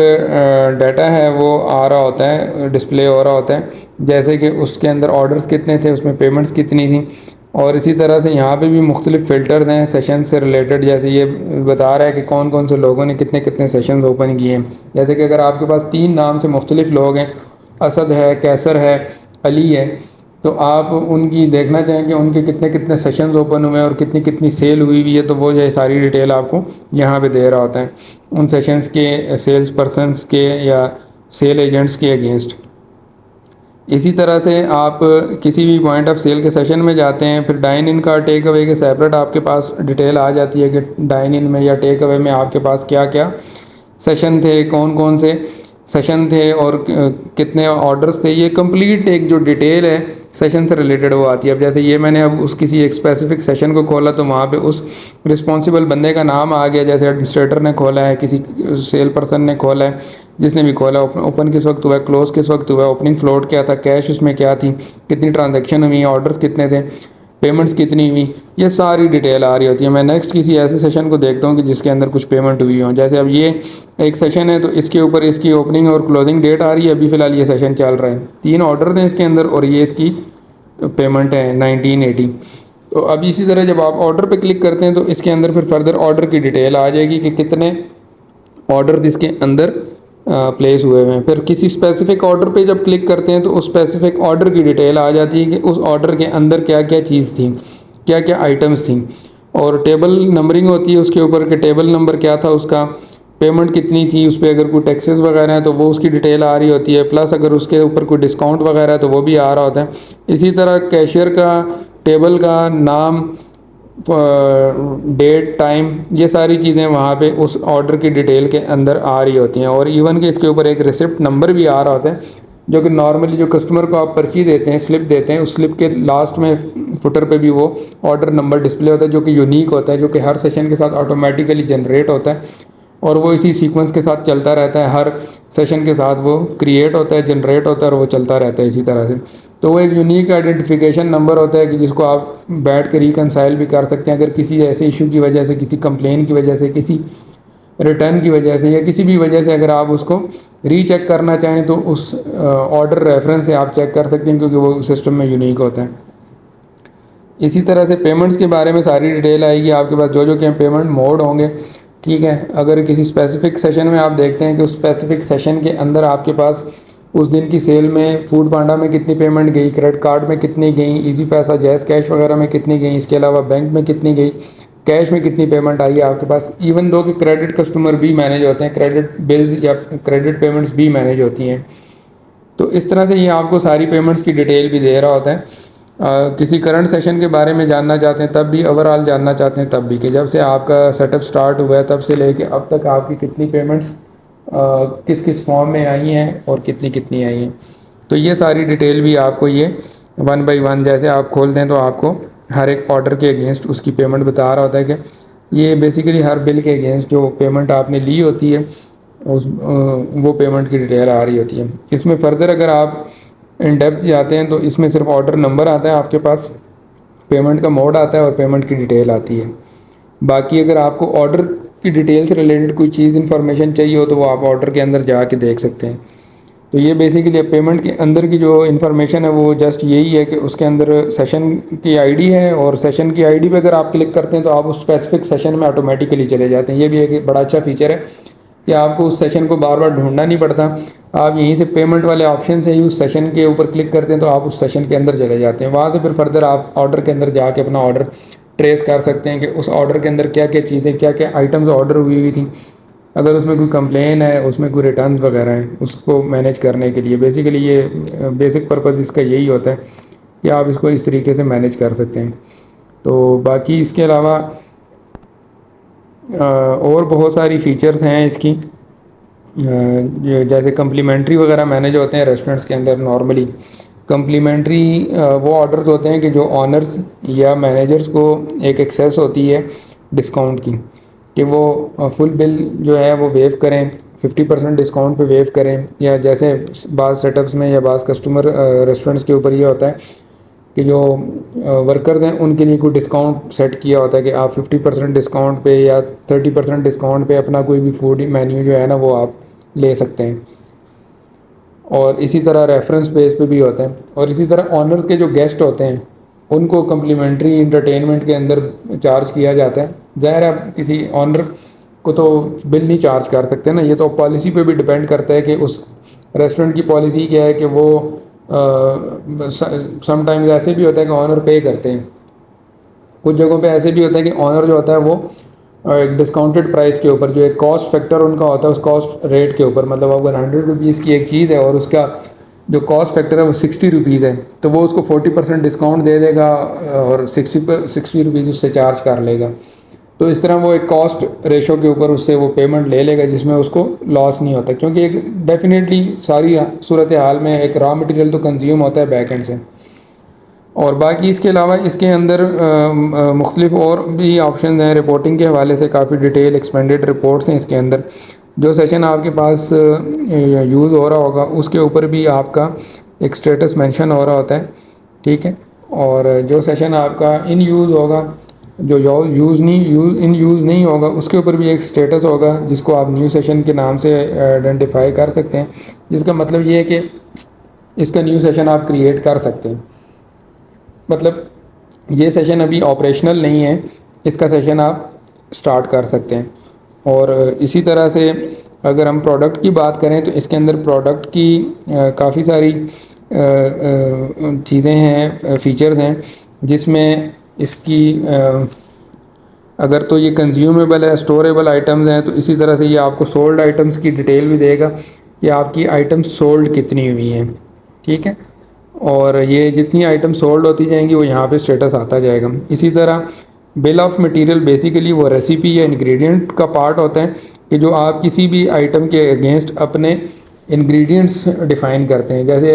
डाटा है वो आ रहा होता है, डिस्प्ले हो रहा होता है। जैसे कि उसके अंदर ऑर्डर्स कितने थे, उसमें पेमेंट्स कितनी थी, और इसी तरह से यहाँ पे भी मुख्तलिफ फ़िल्टर्स हैं सेशन से रिलेटेड। जैसे ये बता रहा है कि कौन कौन से लोगों ने कितने कितने सेशंस ओपन किए हैं। जैसे कि अगर आपके पास 3 नाम से मुख्तलिफ लोग हैं, असद है, कैसर है, अली है, तो आप उनकी देखना चाहें कि उनके कितने कितने सेशंस ओपन हुए हैं और कितनी कितनी सेल हुई हुई है, तो वो जो सारी डिटेल आपको यहाँ पे दे रहा होता है उन सेशंस के, सेल्स पर्सनस के या सेल एजेंट्स के अगेंस्ट। इसी तरह से आप किसी भी पॉइंट ऑफ सेल के सेशन में जाते हैं, फिर डाइन इन का, टेक अवे के सेपरेट आपके पास डिटेल आ जाती है कि डाइन इन में या टेक अवे में आपके पास क्या क्या सेशन थे, कौन कौन से सेशन थे और कितने ऑर्डर्स थे। ये कंप्लीट एक जो डिटेल है सेशन से रिलेटेड वो आती है। अब जैसे ये मैंने अब उस किसी एक स्पेसिफिक सेशन को खोला तो वहाँ पे उस रिस्पॉन्सिबल बंदे का नाम आ गया, जैसे एडमिनिस्ट्रेटर ने खोला है, किसी सेल पर्सन ने खोला है, जिसने भी खोला, ओपन किस वक्त हुआ है, क्लोज किस वक्त हुआ है, ओपनिंग फ्लोट क्या था, कैश उसमें क्या थी, कितनी ट्रांजैक्शन हुई, ऑर्डर्स कितने थे, पेमेंट्स कितनी हुई, ये सारी डिटेल आ रही होती है। मैं नेक्स्ट किसी ऐसे सेशन को देखता हूँ कि जिसके अंदर कुछ पेमेंट हुई हो। जैसे अब ये एक सेशन है तो इसके ऊपर इसकी ओपनिंग और क्लोजिंग डेट आ रही है, अभी फ़िलहाल ये सेशन चल रहा है, 3 ऑर्डर थे इसके अंदर और ये इसकी पेमेंट है 1980। तो अब इसी तरह जब आप ऑर्डर पे क्लिक करते हैं तो इसके अंदर फिर फर्दर ऑर्डर की डिटेल आ जाएगी कि कितने ऑर्डर इसके अंदर प्लेस हुए हुए हैं। फिर किसी स्पेसिफिक ऑर्डर पे जब क्लिक करते हैं तो उस स्पेसिफिक ऑर्डर की डिटेल आ जाती है कि उस ऑर्डर के अंदर क्या क्या चीज़ थी, क्या क्या आइटम्स थी, और टेबल नंबरिंग होती है उसके ऊपर कि टेबल नंबर क्या था उसका, पेमेंट कितनी थी, उस पर अगर कोई टैक्सेस वगैरह हैं तो वो उसकी डिटेल आ रही होती है, प्लस अगर उसके ऊपर कोई डिस्काउंट वगैरह है तो वो भी आ रहा होता है। इसी तरह कैशियर का टेबल का नाम, डेट, टाइम, ये सारी चीज़ें वहाँ पे उस ऑर्डर की डिटेल के अंदर आ रही होती हैं। और इवन कि इसके ऊपर एक रिसिप्ट नंबर भी आ रहा होता है, जो कि नॉर्मली जो कस्टमर को आप पर्ची देते हैं, स्लिप देते हैं, उस स्लिप के लास्ट में फुटर पे भी वो ऑर्डर नंबर डिस्प्ले होता है, जो कि यूनिक होता है, जो कि हर सेशन के साथ ऑटोमेटिकली जनरेट होता है और वो इसी सीक्वेंस के साथ चलता रहता है। हर सेशन के साथ वो क्रिएट होता है, जनरेट होता है और वो चलता रहता है इसी तरह से। तो वो एक यूनिक आइडेंटिफिकेशन नंबर होता है कि जिसको आप बैठ कर रिकनसाइल भी कर सकते हैं। अगर किसी ऐसे इशू की वजह से, किसी कंप्लेन की वजह से, किसी रिटर्न की वजह से या किसी भी वजह से अगर आप उसको रीचेक करना चाहें तो उस ऑर्डर रेफरेंस से आप चेक कर सकते हैं, क्योंकि वो सिस्टम में यूनिक होता है। इसी तरह से पेमेंट्स के बारे में सारी डिटेल आएगी आपके पास, जो के पेमेंट मोड होंगे, ठीक है। अगर किसी स्पेसिफिक सेशन में आप देखते हैं कि उस स्पेसिफिक सेशन के अंदर आपके पास उस दिन की सेल में फूड पांडा में कितनी पेमेंट गई, क्रेडिट कार्ड में कितनी गई, इजी पैसा, जैज़ कैश वगैरह में कितनी गई, इसके अलावा बैंक में कितनी गई, कैश में कितनी पेमेंट आई है आपके पास। इवन दो कि क्रेडिट कस्टमर भी मैनेज होते हैं, क्रेडिट बिल्स या क्रेडिट पेमेंट्स भी मैनेज होती हैं। तो इस तरह से ये आपको सारी पेमेंट्स की डिटेल भी दे रहा होता है। किसी करंट सेशन के बारे में जानना चाहते हैं तब भी, ओवरऑल जानना चाहते हैं तब भी, कि जब से आपका सेटअप स्टार्ट हुआ है तब से लेके अब तक आपकी कितनी पेमेंट्स किस किस फॉर्म में आई हैं और कितनी कितनी आई हैं। तो ये सारी डिटेल भी आपको ये 1 बाई 1 जैसे आप खोलते हैं तो आपको हर एक ऑर्डर के अगेंस्ट उसकी पेमेंट बता रहा होता है कि ये बेसिकली हर बिल के अगेंस्ट जो पेमेंट आपने ली होती है उस वो पेमेंट की डिटेल आ रही होती है। इसमें फर्दर अगर आप इन डेप्थ जाते हैं तो इसमें सिर्फ ऑर्डर नंबर आता है आपके पास, पेमेंट का मोड आता है और पेमेंट की डिटेल आती है। बाकी अगर आपको ऑर्डर की डिटेल से रिलेटेड कोई चीज़ इन्फॉर्मेशन चाहिए हो तो वो आप ऑर्डर के अंदर जाके देख सकते हैं। तो ये बेसिकली पेमेंट के अंदर की जो इन्फॉर्मेशन है वो जस्ट यही है कि उसके अंदर सेशन की आईडी है, और सेशन की आईडी पे अगर आप क्लिक करते हैं तो आप उस स्पेसिफिक सेशन में ऑटोमेटिकली चले जाते हैं। ये भी एक बड़ा अच्छा फीचर है कि आपको उस सेशन को बार बार ढूंढना नहीं पड़ता। आप यहीं से पेमेंट वाले ऑप्शन से ही उस सेशन के ऊपर क्लिक करते हैं तो आप उस सेशन के अंदर चले जाते हैं। वहाँ से फिर फर्दर आप ऑर्डर के अंदर जाके अपना ऑर्डर ट्रेस कर सकते हैं कि उस ऑर्डर के अंदर क्या क्या चीज़ें, क्या क्या आइटम्स ऑर्डर हुई थी। अगर उसमें कोई कंप्लेन है, उसमें कोई रिटर्न वगैरह है, उसको मैनेज करने के लिए बेसिकली ये बेसिक पर्पस इसका यही होता है कि आप इसको इस तरीके से मैनेज कर सकते हैं। तो बाकी इसके अलावा और बहुत सारी फ़ीचर्स हैं इसकी, जैसे कम्प्लीमेंट्री वगैरह मैनेज होते हैं रेस्टोरेंट्स के अंदर। नॉर्मली कम्प्लीमेंट्री वो ऑर्डर्स होते हैं कि जो ऑनर्स या मैनेजर्स को एक एक्सेस होती है डिस्काउंट की, कि वो फुल बिल जो है वो वेव करें, 50% डिस्काउंट पे वेव करें। या जैसे बाज़ सेटअप्स में या बाज़ कस्टमर रेस्टोरेंट्स के ऊपर ये होता है कि जो वर्कर्स हैं उनके लिए कोई डिस्काउंट सेट किया होता है कि आप 50% डिस्काउंट पे या 30% डिस्काउंट पे अपना कोई भी फूड मेन्यू जो है ना वो आप ले सकते हैं। और इसी तरह रेफरेंस पेज पे भी होता है। और इसी तरह ऑनर्स के जो गेस्ट होते हैं उनको कम्प्लीमेंट्री इंटरटेनमेंट के अंदर चार्ज किया जाता है। ज़ाहिर है किसी ऑनर को तो बिल नहीं चार्ज कर सकते ना, ये तो पॉलिसी पे भी डिपेंड करता है कि उस रेस्टोरेंट की पॉलिसी क्या है कि वो समटाइम्स ऐसे भी होता है कि ऑनर पे करते हैं, कुछ जगहों पे ऐसे भी होता है कि ऑनर जो होता है वो एक डिस्काउंटेड प्राइस के ऊपर, जो एक कॉस्ट फैक्टर उनका होता है उस कॉस्ट रेट के ऊपर, मतलब अगर 100 रुपीज़ की एक चीज़ है और उसका जो कॉस्ट फैक्टर है वो 60 रुपीज़ है तो वो उसको 40% डिस्काउंट दे देगा और 60 रुपीज़ उससे चार्ज कर लेगा। तो इस तरह वो एक कॉस्ट रेशो के ऊपर उससे वो पेमेंट ले लेगा जिसमें उसको लॉस नहीं होता, क्योंकि एक डेफिनेटली सारी सूरत हाल में एक रॉ मटेरियल तो कंज्यूम होता है बैक एंड से। और बाकी इसके अलावा इसके अंदर मुख्तलिफ और भी ऑप्शन हैं। रिपोर्टिंग के हवाले से काफ़ी डिटेल एक्सपेंडेड रिपोर्ट्स हैं इसके अंदर। जो सेशन आपके पास यूज़ हो रहा होगा उसके ऊपर भी आपका एक स्टेटस मेंशन हो रहा होता है, ठीक है। और जो सेशन आपका इन यूज़ होगा, जो इन यूज़ नहीं होगा उसके ऊपर भी एक स्टेटस होगा जिसको आप न्यू सेशन के नाम से आइडेंटिफाई कर सकते हैं, जिसका मतलब ये है कि इसका न्यू सेशन आप क्रिएट कर सकते हैं। मतलब ये सेशन अभी ऑपरेशनल नहीं है, इसका सेशन आप स्टार्ट कर सकते हैं। और इसी तरह से अगर हम प्रोडक्ट की बात करें तो इसके अंदर प्रोडक्ट की काफ़ी सारी चीज़ें हैं, फीचर्स हैं, जिसमें इसकी अगर तो ये कंज्यूमेबल है, स्टोरेबल आइटम्स हैं, तो इसी तरह से ये आपको सोल्ड आइटम्स की डिटेल भी देगा कि आपकी आइटम्स सोल्ड कितनी हुई हैं, ठीक है। और ये जितनी आइटम सोल्ड होती जाएंगी वो यहाँ पे स्टेटस आता जाएगा। इसी तरह बिल ऑफ मटेरियल बेसिकली वो रेसिपी या इंग्रेडिएंट का पार्ट होता है कि जो आप किसी भी आइटम के अगेंस्ट अपने इंग्रेडिएंट्स डिफ़ाइन करते हैं। जैसे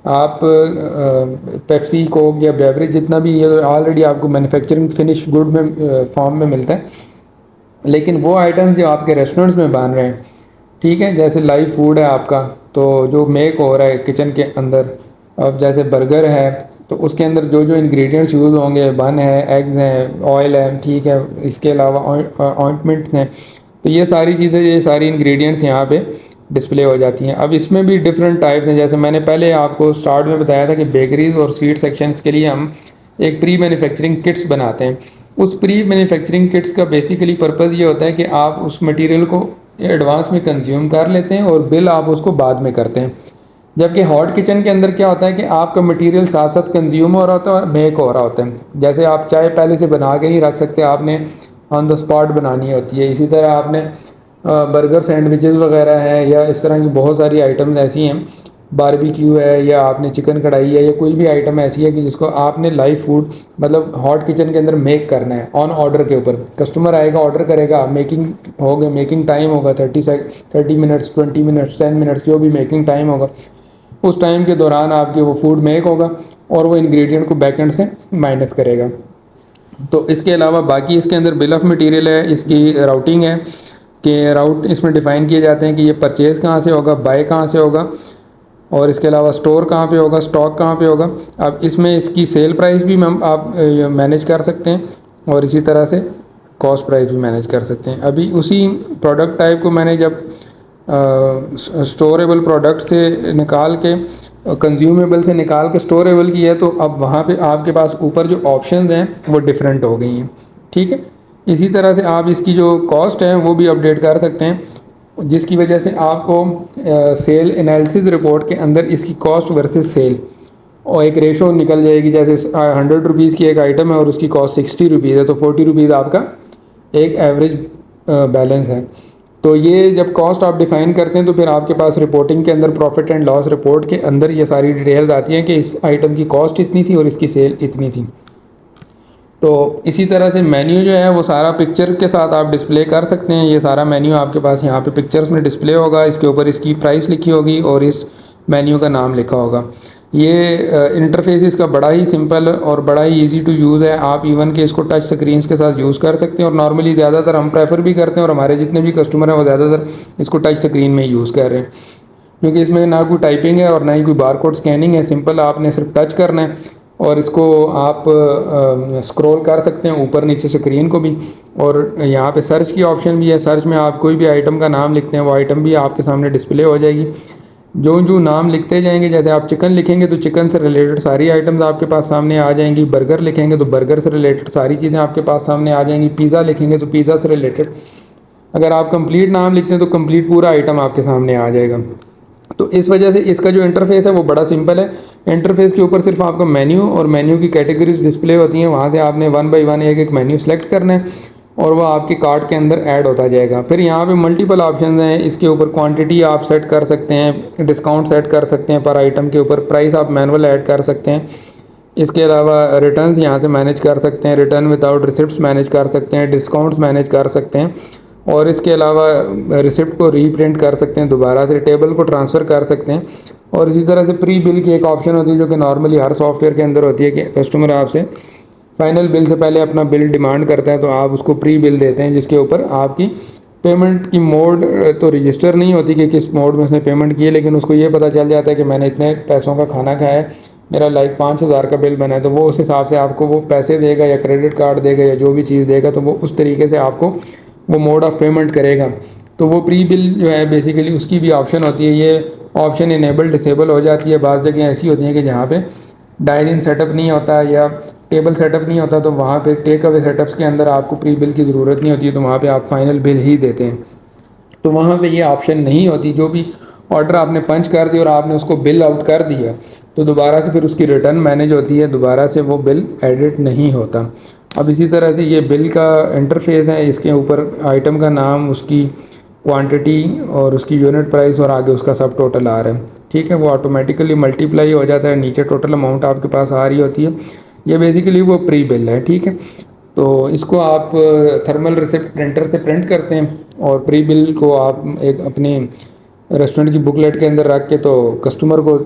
आप पेप्सी, कोक या बेवरेज जितना भी ये ऑलरेडी आपको मैन्युफैक्चरिंग फिनिश गुड में फॉर्म में मिलता है, लेकिन वो आइटम्स जो आपके रेस्टोरेंट्स में बन रहे हैं, ठीक है, जैसे लाइव फूड है आपका तो जो मेक हो रहा है किचन के अंदर, अब जैसे बर्गर है तो उसके अंदर जो जो इंग्रेडिएंट्स यूज़ होंगे, बन है, एग्स हैं, ऑयल है, ठीक है, इसके अलावा ऑइंटमेंट्स हैं, तो ये सारी चीज़ें, ये सारी इंग्रेडिएंट्स यहाँ पे डिस्प्ले हो जाती हैं। अब इसमें भी डिफरेंट टाइप्स हैं, जैसे मैंने पहले आपको स्टार्ट में बताया था कि बेकरीज और स्वीट सेक्शंस के लिए हम एक प्री मैन्युफैक्चरिंग किट्स बनाते हैं। उस प्री मैन्युफैक्चरिंग किट्स का बेसिकली पर्पज़ ये होता है कि आप उस मटेरियल को एडवांस में कंज्यूम कर लेते हैं और बिल आप उसको बाद में करते हैं। जबकि हॉट किचन के अंदर क्या होता है कि आपका मटेरियल साथ साथ कंज्यूम हो रहा होता है और मेक हो रहा होता है। जैसे आप चाय पहले से बना के नहीं रख सकते, आपने ऑन द स्पॉट बनानी होती है। इसी तरह आपने बर्गर सैंडविचेस वगैरह हैं या इस तरह की बहुत सारी आइटम्स ऐसी हैं, बारबेक्यू है या आपने चिकन कढ़ाई है या कोई भी आइटम ऐसी है कि जिसको आपने लाइव फूड मतलब हॉट किचन के अंदर मेक करना है ऑन ऑर्डर के ऊपर। कस्टमर आएगा, ऑर्डर करेगा, मेकिंग होगा, मेकिंग टाइम होगा 30 मिनट्स, 20 मिनट्स, 10 मिनट्स, जो भी मेकिंग टाइम होगा उस टाइम के दौरान आपके वो फूड मेक होगा और वो इंग्रेडिएंट को बैक एंड से माइनस करेगा। तो इसके अलावा बाकी इसके अंदर बिल ऑफ मटेरियल है, इसकी राउटिंग है कि राउट इसमें डिफ़ाइन किए जाते हैं कि ये परचेज़ कहाँ से होगा, बाय कहाँ से होगा और इसके अलावा स्टोर कहाँ पे होगा, स्टॉक कहाँ पे होगा। अब इसमें इसकी सेल प्राइस भी आप मैनेज कर सकते हैं और इसी तरह से कॉस्ट प्राइस भी मैनेज कर सकते हैं। अभी उसी प्रोडक्ट टाइप को मैंने जब स्टोरेबल प्रोडक्ट से निकाल के, कंज्यूमेबल से निकाल के स्टोरेबल किया है, तो अब वहाँ पे आपके पास ऊपर जो ऑप्शंस हैं वो डिफरेंट हो गई हैं, ठीक है। इसी तरह से आप इसकी जो कॉस्ट है वो भी अपडेट कर सकते हैं, जिसकी वजह से आपको सेल एनालिसिस रिपोर्ट के अंदर इसकी कॉस्ट वर्सेस सेल और एक रेशो निकल जाएगी। जैसे 100 रुपीज़ की एक आइटम है और उसकी कॉस्ट 60 रुपीज़ है, तो 40 रुपीज़ आपका एक एवरेज बैलेंस है। तो ये जब कॉस्ट आप डिफ़ाइन करते हैं तो फिर आपके पास रिपोर्टिंग के अंदर प्रॉफिट एंड लॉस रिपोर्ट के अंदर ये सारी डिटेल्स आती हैं कि इस आइटम की कॉस्ट इतनी थी और इसकी सेल इतनी थी। तो इसी तरह से मेन्यू जो है वो सारा पिक्चर के साथ आप डिस्प्ले कर सकते हैं। ये सारा मेन्यू आपके पास यहाँ पे पिक्चर्स में डिस्प्ले होगा, इसके ऊपर इसकी प्राइस लिखी होगी और इस मेन्यू का नाम लिखा होगा। ये इंटरफेस इसका बड़ा ही सिंपल और बड़ा ही इजी टू यूज़ है। आप इवन के इसको टच स्क्रीन्स के साथ यूज़ कर सकते हैं और नॉर्मली ज़्यादातर हम प्रेफर भी करते हैं और हमारे जितने भी कस्टमर हैं वो ज़्यादातर इसको टच स्क्रीन में यूज़ कर रहे हैं, क्योंकि इसमें ना कोई टाइपिंग है और ना ही कोई बारकोड स्कैनिंग है। सिंपल आपने सिर्फ टच करना है और इसको आप स्क्रॉल कर सकते हैं ऊपर नीचे स्क्रीन को भी। और यहाँ पे सर्च की ऑप्शन भी है, सर्च में आप कोई भी आइटम का नाम लिखते हैं वो आइटम भी आपके सामने डिस्प्ले हो जाएगी। जो जो नाम लिखते जाएंगे, जैसे आप चिकन लिखेंगे तो चिकन से रिलेटेड सारी आइटम्स आपके पास सामने आ जाएंगी। बर्गर लिखेंगे तो बर्गर से रिलेटेड सारी चीज़ें आपके पास सामने आ जाएंगी। पिज़्ज़ा लिखेंगे तो पिज़्ज़ा से रिलेटेड, अगर आप कंप्लीट नाम लिखते हैं तो कंप्लीट पूरा आइटम आपके सामने आ जाएगा। तो इस वजह से इसका जो इंटरफेस है वो बड़ा सिंपल है। इंटरफेस के ऊपर सिर्फ आपका मेन्यू और मेन्यू की कैटेगरीज डिस्प्ले होती हैं, वहाँ से आपने 1 बाय 1 एक एक मेन्यू सेलेक्ट करना है और वह आपके कार्ट के अंदर ऐड होता जाएगा। फिर यहाँ पे मल्टीपल ऑप्शन हैं, इसके ऊपर क्वांटिटी आप सेट कर सकते हैं, डिस्काउंट सेट कर सकते हैं पर आइटम के ऊपर, प्राइस आप मैनुअल ऐड कर सकते हैं। इसके अलावा रिटर्न्स यहाँ से मैनेज कर सकते हैं, रिटर्न विदाउट रिसिप्ट्स मैनेज कर सकते हैं, डिस्काउंट्स मैनेज कर सकते हैं और इसके अलावा रिसिप्ट को रीप्रिंट कर सकते हैं, दोबारा से टेबल को ट्रांसफ़र कर सकते हैं। और इसी तरह से प्री बिल की एक ऑप्शन होती है जो कि नॉर्मली हर सॉफ्टवेयर के अंदर होती है कि कस्टमर आपसे फाइनल बिल से पहले अपना बिल डिमांड करता है तो आप उसको प्री बिल देते हैं, जिसके ऊपर आपकी पेमेंट की मोड तो रजिस्टर नहीं होती कि किस मोड में उसने पेमेंट की है, लेकिन उसको ये पता चल जाता है कि मैंने इतने पैसों का खाना खाया है, मेरा लाइक 5,000 का बिल बना है, तो वो उस हिसाब से आपको वो पैसे देगा या क्रेडिट कार्ड देगा या जो भी चीज़ देगा, तो वो उस तरीके से आपको वो मोड ऑफ पेमेंट करेगा। तो वो प्री बिल जो है बेसिकली उसकी भी ऑप्शन होती है। ये ऑप्शन इनेबल डिसेबल हो जाती है। बाज़ जगह ऐसी होती हैं कि जहाँ पे डाइन इन सेटअप नहीं होता या टेबल सेटअप नहीं होता, तो वहाँ पे टेक अवे सेटअप्स के अंदर आपको प्री बिल की ज़रूरत नहीं होती है, तो वहाँ पे आप फाइनल बिल ही देते हैं। तो वहाँ पे ये ऑप्शन नहीं होती। जो भी ऑर्डर आपने पंच कर दिया और आपने उसको बिल आउट कर दिया तो दोबारा से फिर उसकी रिटर्न मैनेज होती है, दोबारा से वो बिल एडिट नहीं होता। अब इसी तरह से ये बिल का इंटरफेस है, इसके ऊपर आइटम का नाम, उसकी क्वांटिटी और उसकी यूनिट प्राइस और आगे उसका सब टोटल आ रहा है, ठीक है। वो ऑटोमेटिकली मल्टीप्लाई हो जाता है, नीचे टोटल अमाउंट आपके पास आ रही होती है। ये बेसिकली वो प्री बिल है, ठीक है। तो इसको आप थर्मल रिसिप्ट प्रिंटर से प्रिंट करते हैं और प्री बिल को आप एक अपने रेस्टोरेंट की बुकलेट के अंदर रख के तो कस्टमर को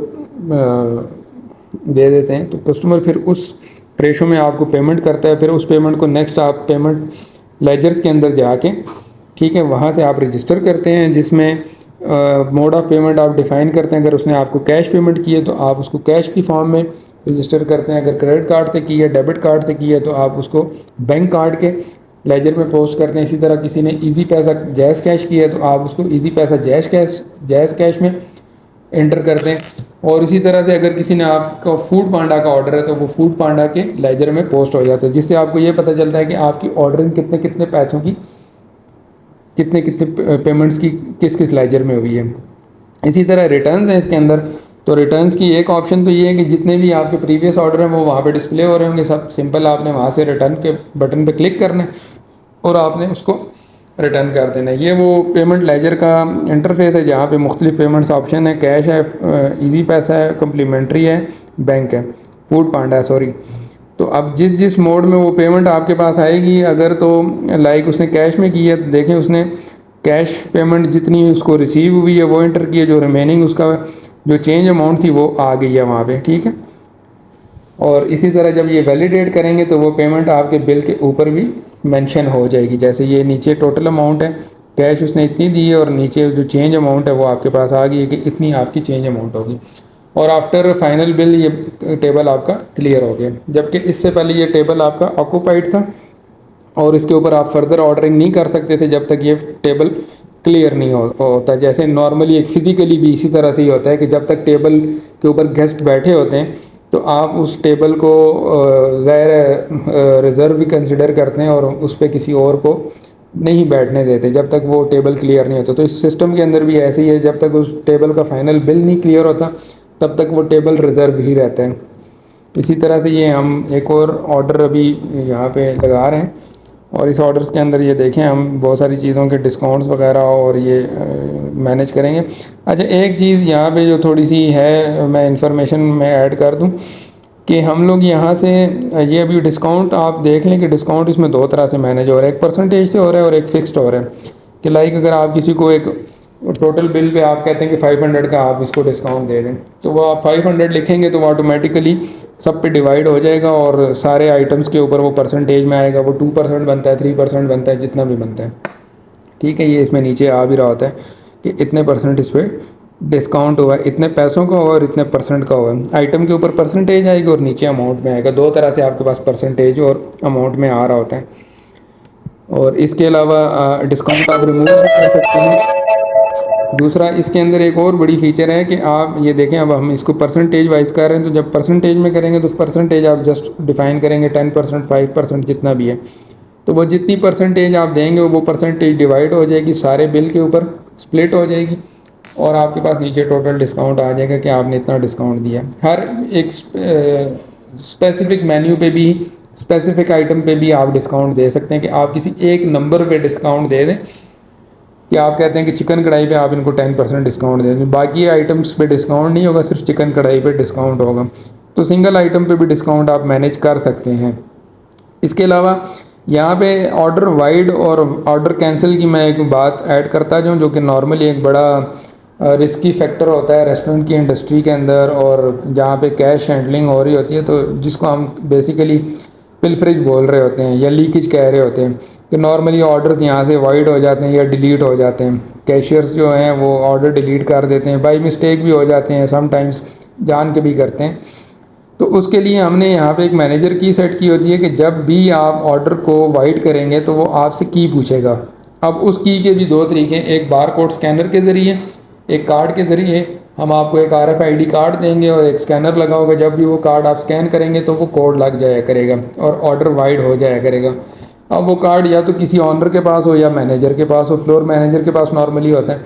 दे देते हैं। तो कस्टमर फिर उस रेशो में आपको पेमेंट करता है। फिर उस पेमेंट को नेक्स्ट आप पेमेंट लेजर्स के अंदर जाके, ठीक है, वहाँ से आप रजिस्टर करते हैं, जिसमें मोड ऑफ पेमेंट आप डिफ़ाइन करते हैं। अगर उसने आपको कैश पेमेंट की है तो आप उसको कैश की फॉर्म में रजिस्टर करते हैं। अगर क्रेडिट कार्ड से की है, डेबिट कार्ड से की है, तो आप उसको बैंक कार्ड के लेजर में पोस्ट करते हैं। इसी तरह किसी ने इजी पैसा जैज़ कैश किया है तो आप उसको इजी पैसा जैज़ कैश में एंटर करते हैं। और इसी तरह से अगर किसी ने आपका फूड पांडा का ऑर्डर है तो वो फूड पांडा के लेजर में पोस्ट हो जाता है, जिससे आपको ये पता चलता है कि आपकी ऑर्डरिंग कितने कितने पैसों की, कितने कितने पेमेंट्स की किस किस लेजर में हुई है। इसी तरह रिटर्न्स हैं इसके अंदर। तो रिटर्न्स की एक ऑप्शन तो ये है कि जितने भी आपके प्रीवियस ऑर्डर हैं वो वहाँ पे डिस्प्ले हो रहे होंगे सब। सिंपल आपने वहाँ से रिटर्न के बटन पे क्लिक करना है और आपने उसको रिटर्न कर देना है। ये वो पेमेंट लेजर का इंटरफेस है जहाँ पे मुख्तलिफ पेमेंट्स ऑप्शन है। कैश है, इजी पैसा है, कम्प्लीमेंट्री है, बैंक है, फूड पांडा है, सॉरी। तो अब जिस जिस मोड में वो पेमेंट आपके पास आएगी, अगर तो लाइक उसने कैश में की है तो देखें उसने कैश पेमेंट जितनी उसको रिसीव हुई है वो एंटर की है, जो रिमेनिंग उसका जो चेंज अमाउंट थी वो आ गई है वहाँ पे, ठीक है। और इसी तरह जब ये वैलिडेट करेंगे तो वो पेमेंट आपके बिल के ऊपर भी मेंशन हो जाएगी। जैसे ये नीचे टोटल अमाउंट है कैश उसने इतनी दी है और नीचे जो चेंज अमाउंट है वो आपके पास आ गई है कि इतनी आपकी चेंज अमाउंट होगी, और आफ्टर फाइनल बिल ये टेबल आपका क्लियर हो गया। जबकि इससे पहले ये टेबल आपका ऑक्यूपाइड था और इसके ऊपर आप फर्दर ऑर्डरिंग नहीं कर सकते थे जब तक ये टेबल क्लियर नहीं होता। जैसे नॉर्मली एक फिज़िकली भी इसी तरह से ही होता है कि जब तक टेबल के ऊपर गेस्ट बैठे होते हैं तो आप उस टेबल को ज़ाहिर रिज़र्व भी कंसिडर करते हैं और उस पर किसी और को नहीं बैठने देते जब तक वो टेबल क्लियर नहीं होता। तो इस सिस्टम के अंदर भी ऐसे ही है, जब तक उस टेबल का फाइनल बिल नहीं क्लियर होता तब तक वो टेबल रिज़र्व ही रहता है। इसी तरह से ये हम एक और ऑर्डर अभी यहाँ पे लगा रहे हैं और इस ऑर्डर्स के अंदर ये देखें हम बहुत सारी चीज़ों के डिस्काउंट्स वगैरह और ये मैनेज करेंगे। अच्छा, एक चीज़ यहाँ पे जो थोड़ी सी है मैं इंफॉर्मेशन में ऐड कर दूँ कि हम लोग यहाँ से ये अभी डिस्काउंट आप देख लें कि डिस्काउंट इसमें दो तरह से मैनेज हो रहा है, एक परसेंटेज से हो रहा है और एक फ़िक्स्ड हो रहा है। कि लाइक अगर आप किसी को एक टोटल बिल पे आप कहते हैं कि 500 का आप इसको डिस्काउंट दे दें, तो वो आप 500 लिखेंगे तो वो ऑटोमेटिकली सब पे डिवाइड हो जाएगा और सारे आइटम्स के ऊपर वो परसेंटेज में आएगा। वो 2% बनता है, 3% बनता है, जितना भी बनता है, ठीक है। ये इसमें नीचे आ भी रहा होता है कि इतने परसेंट इस पर डिस्काउंट हुआ है, इतने पैसों का हुआ और इतने परसेंट का हुआ है। आइटम के ऊपर परसेंटेज आएगी और नीचे अमाउंट में आएगा। दो तरह से आपके पास परसेंटेज और अमाउंट में आ रहा होता है। और इसके अलावा डिस्काउंट आप रिमूव भी कर सकते हैं। दूसरा, इसके अंदर एक और बड़ी फीचर है कि आप ये देखें, अब हम इसको परसेंटेज वाइज कर रहे हैं, तो जब परसेंटेज में करेंगे तो परसेंटेज आप जस्ट डिफाइन करेंगे 10%, 5%, जितना भी है, तो वो जितनी परसेंटेज आप देंगे वो परसेंटेज डिवाइड हो जाएगी, सारे बिल के ऊपर स्प्लिट हो जाएगी और आपके पास नीचे टोटल डिस्काउंट आ जाएगा कि आपने इतना डिस्काउंट दिया। हर एक स्पेसिफिक मेन्यू पे भी, स्पेसिफिक आइटम पे भी आप डिस्काउंट दे सकते हैं कि आप किसी एक नंबर पे डिस्काउंट दे दें कि आप कहते हैं कि चिकन कढ़ाई पे आप इनको 10% डिस्काउंट दे दें, बाकी आइटम्स पे डिस्काउंट नहीं होगा, सिर्फ चिकन कढ़ाई पे डिस्काउंट होगा। तो सिंगल आइटम पे भी डिस्काउंट आप मैनेज कर सकते हैं। इसके अलावा यहाँ पे ऑर्डर वाइड और ऑर्डर कैंसिल की मैं एक बात ऐड करता जाऊँ, जो कि नॉर्मली एक बड़ा रिस्की फैक्टर होता है रेस्टोरेंट की इंडस्ट्री के अंदर, और जहाँ पे कैश हैंडलिंग हो रही होती है, तो जिसको हम बेसिकली पिलफरेज बोल रहे होते हैं या लीकेज कह रहे होते हैं कि नॉर्मली ऑर्डर्स यहाँ से वाइड हो जाते हैं या डिलीट हो जाते हैं। कैशियर्स जो हैं वो ऑर्डर डिलीट कर देते हैं, बाई मिस्टेक भी हो जाते हैं, समटाइम्स जान के भी करते हैं। तो उसके लिए हमने यहाँ पे एक मैनेजर की सेट की होती है कि जब भी आप ऑर्डर को वाइड करेंगे तो वो आपसे की पूछेगा। अब उस की के भी दो तरीके, एक बार कोड स्कैनर के ज़रिए, एक कार्ड के ज़रिए। हम आपको एक RFID कार्ड देंगे और एक स्कैनर लगा होगा, जब भी वो कार्ड आप स्कैन करेंगे तो वो कोड लग जाया करेगा और ऑर्डर वाइड हो जाया करेगा। अब वो कार्ड या तो किसी ऑनर के पास हो या मैनेजर के पास हो, फ्लोर मैनेजर के पास नॉर्मली होता है।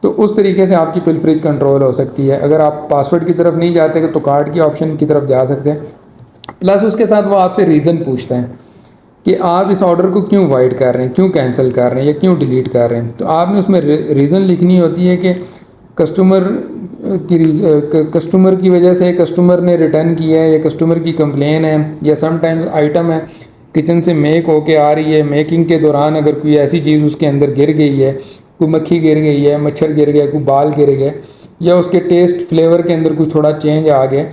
तो उस तरीके से आपकी पिलफरेज कंट्रोल हो सकती है। अगर आप पासवर्ड की तरफ नहीं जाते तो कार्ड की ऑप्शन की तरफ जा सकते हैं। प्लस उसके साथ वो आपसे रीज़न पूछता है कि आप इस ऑर्डर को क्यों वाइड कर रहे हैं, क्यों कैंसिल कर रहे हैं या क्यों डिलीट कर रहे हैं। तो आपने उसमें रीज़न लिखनी होती है कि कस्टमर की वजह से, कस्टमर ने रिटर्न किया है या कस्टमर की कंप्लेन है, या समटाइम्स आइटम है किचन से मेक होके आ रही है, मेकिंग के दौरान अगर कोई ऐसी चीज़ उसके अंदर गिर गई है, कोई मक्खी गिर गई है, मच्छर गिर गया, कोई बाल गिर गया, या उसके टेस्ट फ्लेवर के अंदर कुछ थोड़ा चेंज आ गया,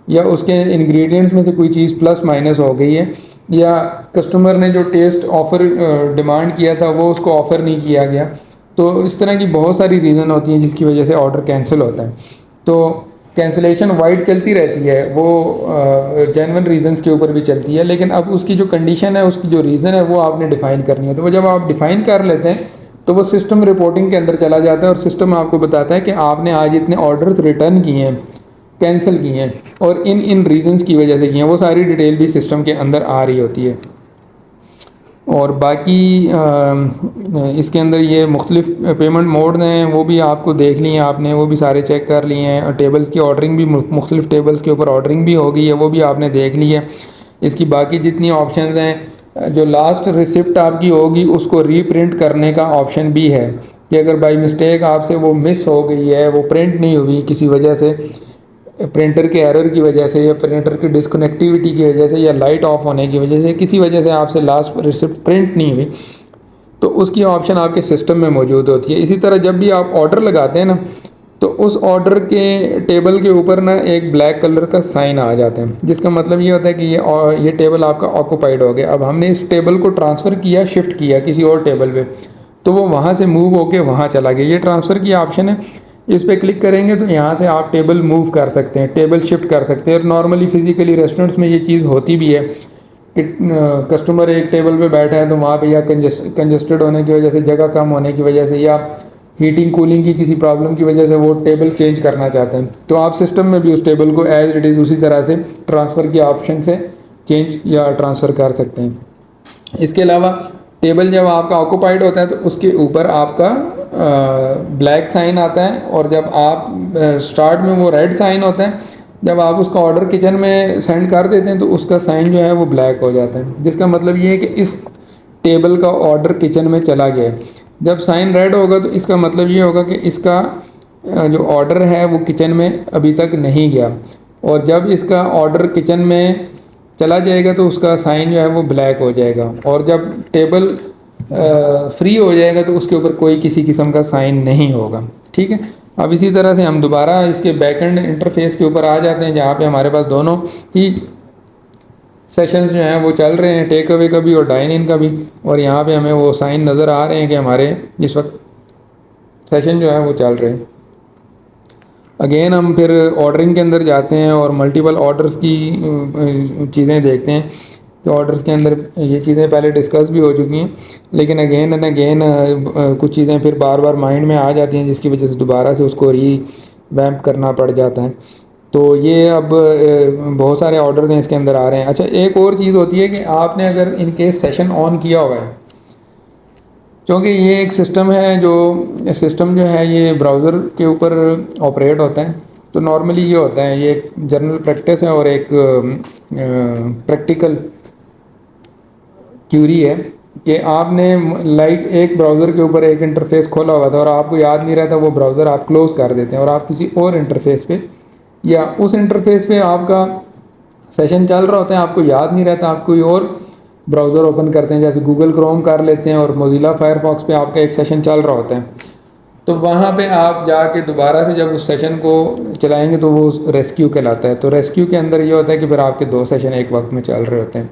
या उसके इंग्रेडिएंट्स में से कोई चीज़ प्लस माइनस हो गई है, या कस्टमर ने जो टेस्ट ऑफ़र डिमांड किया था वो उसको ऑफ़र नहीं किया गया। तो इस तरह की बहुत सारी रीज़न होती हैं जिसकी वजह से ऑर्डर कैंसिल होता है। तो कैंसिलेशन वाइड चलती रहती है, वो जेन्युइन रीज़न्स के ऊपर भी चलती है, लेकिन अब उसकी जो कंडीशन है, उसकी जो रीज़न है वो आपने डिफ़ाइन करनी है। तो वो जब आप डिफ़ाइन कर लेते हैं तो वो सिस्टम रिपोर्टिंग के अंदर चला जाता है और सिस्टम आपको बताता है कि आपने आज इतने ऑर्डर्स रिटर्न किए हैं, कैंसिल किए हैं और इन इन रीज़न्स की वजह से किए हैं। वो सारी डिटेल भी सिस्टम के अंदर आ रही होती है। और बाकी इसके अंदर ये मुख्तलिफ पेमेंट मोड हैं, वो भी आपको देख लिए हैं आपने, वो भी सारे चेक कर लिए हैं। और टेबल्स की ऑर्डरिंग भी मुख्तलिफ टेबल्स के ऊपर ऑर्डरिंग भी हो गई है, वो भी आपने देख ली है। इसकी बाकी जितनी ऑप्शंस हैं, जो लास्ट रिसिप्ट आपकी होगी उसको रीप्रिंट करने का ऑप्शन भी है कि अगर बाई मिस्टेक आपसे वो मिस हो गई है, वो प्रिंट नहीं हुई किसी वजह से, प्रिंटर के एरर की वजह से या प्रिंटर की डिस्कनेक्टिविटी की वजह से या लाइट ऑफ होने की वजह से, किसी वजह से आपसे लास्ट रिसिप्ट प्रिंट नहीं हुई, तो उसकी ऑप्शन आपके सिस्टम में मौजूद होती है। इसी तरह जब भी आप ऑर्डर लगाते हैं ना, तो उस ऑर्डर के टेबल के ऊपर ना एक ब्लैक कलर का साइन आ जाता है, जिसका मतलब ये होता है कि ये टेबल आपका ऑक्यूपाइड हो गया। अब हमने इस टेबल को ट्रांसफ़र किया, शिफ्ट किया किसी और टेबल पे, तो वो वहाँ से मूव होके वहाँ चला गया। ये ट्रांसफ़र की ऑप्शन है, इस पर क्लिक करेंगे तो यहाँ से आप टेबल मूव कर सकते हैं, टेबल शिफ्ट कर सकते हैं। और नॉर्मली फिजिकली रेस्टोरेंट्स में ये चीज़ होती भी है कि कस्टमर एक टेबल पे बैठा है तो वहाँ पे या कंजेस्टेड होने की वजह से, जगह कम होने की वजह से, या हीटिंग कूलिंग की किसी प्रॉब्लम की वजह से वो टेबल चेंज करना चाहते हैं, तो आप सिस्टम में भी उस टेबल को एज इट इज़ उसी तरह से ट्रांसफ़र की ऑप्शन से चेंज या ट्रांसफ़र कर सकते हैं। इसके अलावा टेबल जब आपका ऑक्यूपाइड होता है तो उसके ऊपर आपका ब्लैक साइन आता है, और जब आप स्टार्ट में वो रेड साइन होता है। जब आप उसका ऑर्डर किचन में सेंड कर देते हैं तो उसका साइन जो है वो ब्लैक हो जाता है, जिसका मतलब ये है कि इस टेबल का ऑर्डर किचन में चला गया है। जब साइन रेड होगा तो इसका मतलब ये होगा कि इसका जो ऑर्डर है वो किचन में अभी तक नहीं गया, और जब इसका ऑर्डर किचन में चला जाएगा तो उसका साइन जो है वो ब्लैक हो जाएगा, और जब टेबल फ्री हो जाएगा तो उसके ऊपर कोई किसी किस्म का साइन नहीं होगा। ठीक है, अब इसी तरह से हम दोबारा इसके बैकएंड इंटरफेस के ऊपर आ जाते हैं, जहाँ पे हमारे पास दोनों ही सेशंस जो हैं वो चल रहे हैं, टेक अवे का भी और डाइन इन का भी। और यहाँ पे हमें वो साइन नज़र आ रहे हैं कि हमारे इस वक्त सेशन जो है वो चल रहे हैं। अगेन हम फिर ऑर्डरिंग के अंदर जाते हैं और मल्टीपल ऑर्डर्स की चीज़ें देखते हैं कि ऑर्डर्स के अंदर ये चीज़ें पहले डिस्कस भी हो चुकी हैं, लेकिन अगेन एंड अगेन कुछ चीज़ें फिर बार बार माइंड में आ जाती हैं, जिसकी वजह से दोबारा से उसको रीवैम्प करना पड़ जाता है। तो ये अब बहुत सारे ऑर्डर हैं इसके अंदर आ रहे हैं। अच्छा, एक और चीज़ होती है कि आपने अगर इनकेस सेशन ऑन किया हुआ है, क्योंकि ये एक सिस्टम है जो है ये ब्राउज़र के ऊपर ऑपरेट होता है, तो नॉर्मली ये होता है, ये एक जनरल प्रैक्टिस है और एक प्रैक्टिकल क्यूरी है कि आपने लाइक एक ब्राउज़र के ऊपर एक इंटरफेस खोला हुआ था और आपको याद नहीं रहता, वो ब्राउज़र आप क्लोज़ कर देते हैं और आप किसी और इंटरफेस पे या उस इंटरफेस पे आपका सेशन चल रहा होता है, आपको याद नहीं रहता, आप कोई और ब्राउज़र ओपन करते हैं, जैसे गूगल क्रोम कर लेते हैं और मोज़िला फायरफॉक्स पे आपका एक सेशन चल रहा होता है, तो वहाँ पे आप जाके दोबारा से जब उस सेशन को चलाएंगे तो वो रेस्क्यू कहलाता है। तो रेस्क्यू के अंदर ये होता है कि फिर आपके 2 सेशन एक वक्त में चल रहे होते हैं।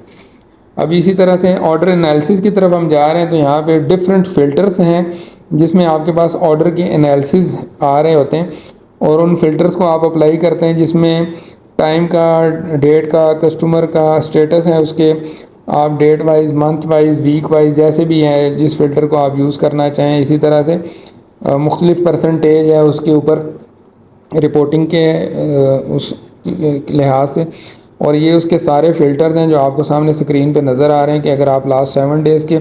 अब इसी तरह से ऑर्डर एनालिसिस की तरफ हम जा रहे हैं, तो यहाँ पे डिफरेंट फ़िल्टर्स हैं जिसमें आपके पास ऑर्डर की एनालिसिस आ रहे होते हैं, और उन फ़िल्टर्स को आप अप्लाई करते हैं जिसमें टाइम का, डेट का, कस्टमर का स्टेटस है उसके, आप date wise, month wise, week wise, जैसे भी है जिस फ़िल्टर को आप यूज़ करना चाहें। इसी तरह से मुख्तलिफ़ परसेंटेज है उसके ऊपर रिपोर्टिंग के उस लिहाज से, और ये उसके सारे फ़िल्टर्स हैं जो आपको सामने स्क्रीन पे नज़र आ रहे हैं कि अगर आप लास्ट 7 डेज़ के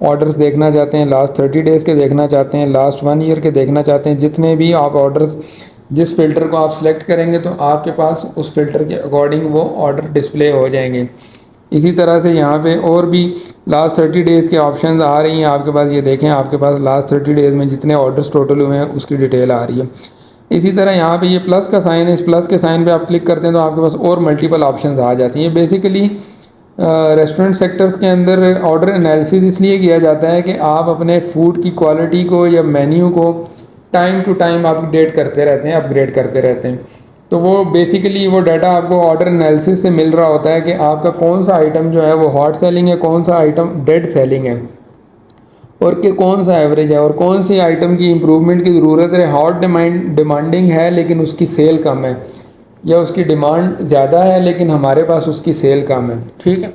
ऑर्डर्स देखना चाहते हैं, लास्ट 30 डेज़ के देखना चाहते हैं, लास्ट 1 ईयर के देखना चाहते हैं, जितने भी आप ऑर्डर्स, जिस फ़िल्टर को आप सिलेक्ट करेंगे तो आपके पास उस फ़िल्टर के अकॉर्डिंग वो ऑर्डर डिस्प्ले हो जाएंगे। इसी तरह से यहाँ पे और भी लास्ट 30 डेज़ के ऑप्शंस आ रही हैं आपके पास, ये देखें आपके पास लास्ट 30 डेज़ में जितने ऑर्डर्स टोटल हुए हैं उसकी डिटेल आ रही है। इसी तरह यहाँ पे ये प्लस का साइन है, इस प्लस के साइन पे आप क्लिक करते हैं तो आपके पास और मल्टीपल ऑप्शंस आ जाती हैं। बेसिकली रेस्टोरेंट सेक्टर्स के अंदर ऑर्डर एनालिसिस इसलिए किया जाता है कि आप अपने फूड की क्वालिटी को या मेन्यू को टाइम टू टाइम अपडेट करते रहते हैं, अपग्रेड करते रहते हैं। तो वो बेसिकली वो डाटा आपको ऑर्डर एनालिसिस से मिल रहा होता है कि आपका कौन सा आइटम जो है वो हॉट सेलिंग है, कौन सा आइटम डेड सेलिंग है, और कि कौन सा एवरेज है, और कौन सी आइटम की इम्प्रूवमेंट की ज़रूरत है। हॉट डिमांडिंग है लेकिन उसकी सेल कम है, या उसकी डिमांड ज़्यादा है लेकिन हमारे पास उसकी सेल कम है। ठीक है,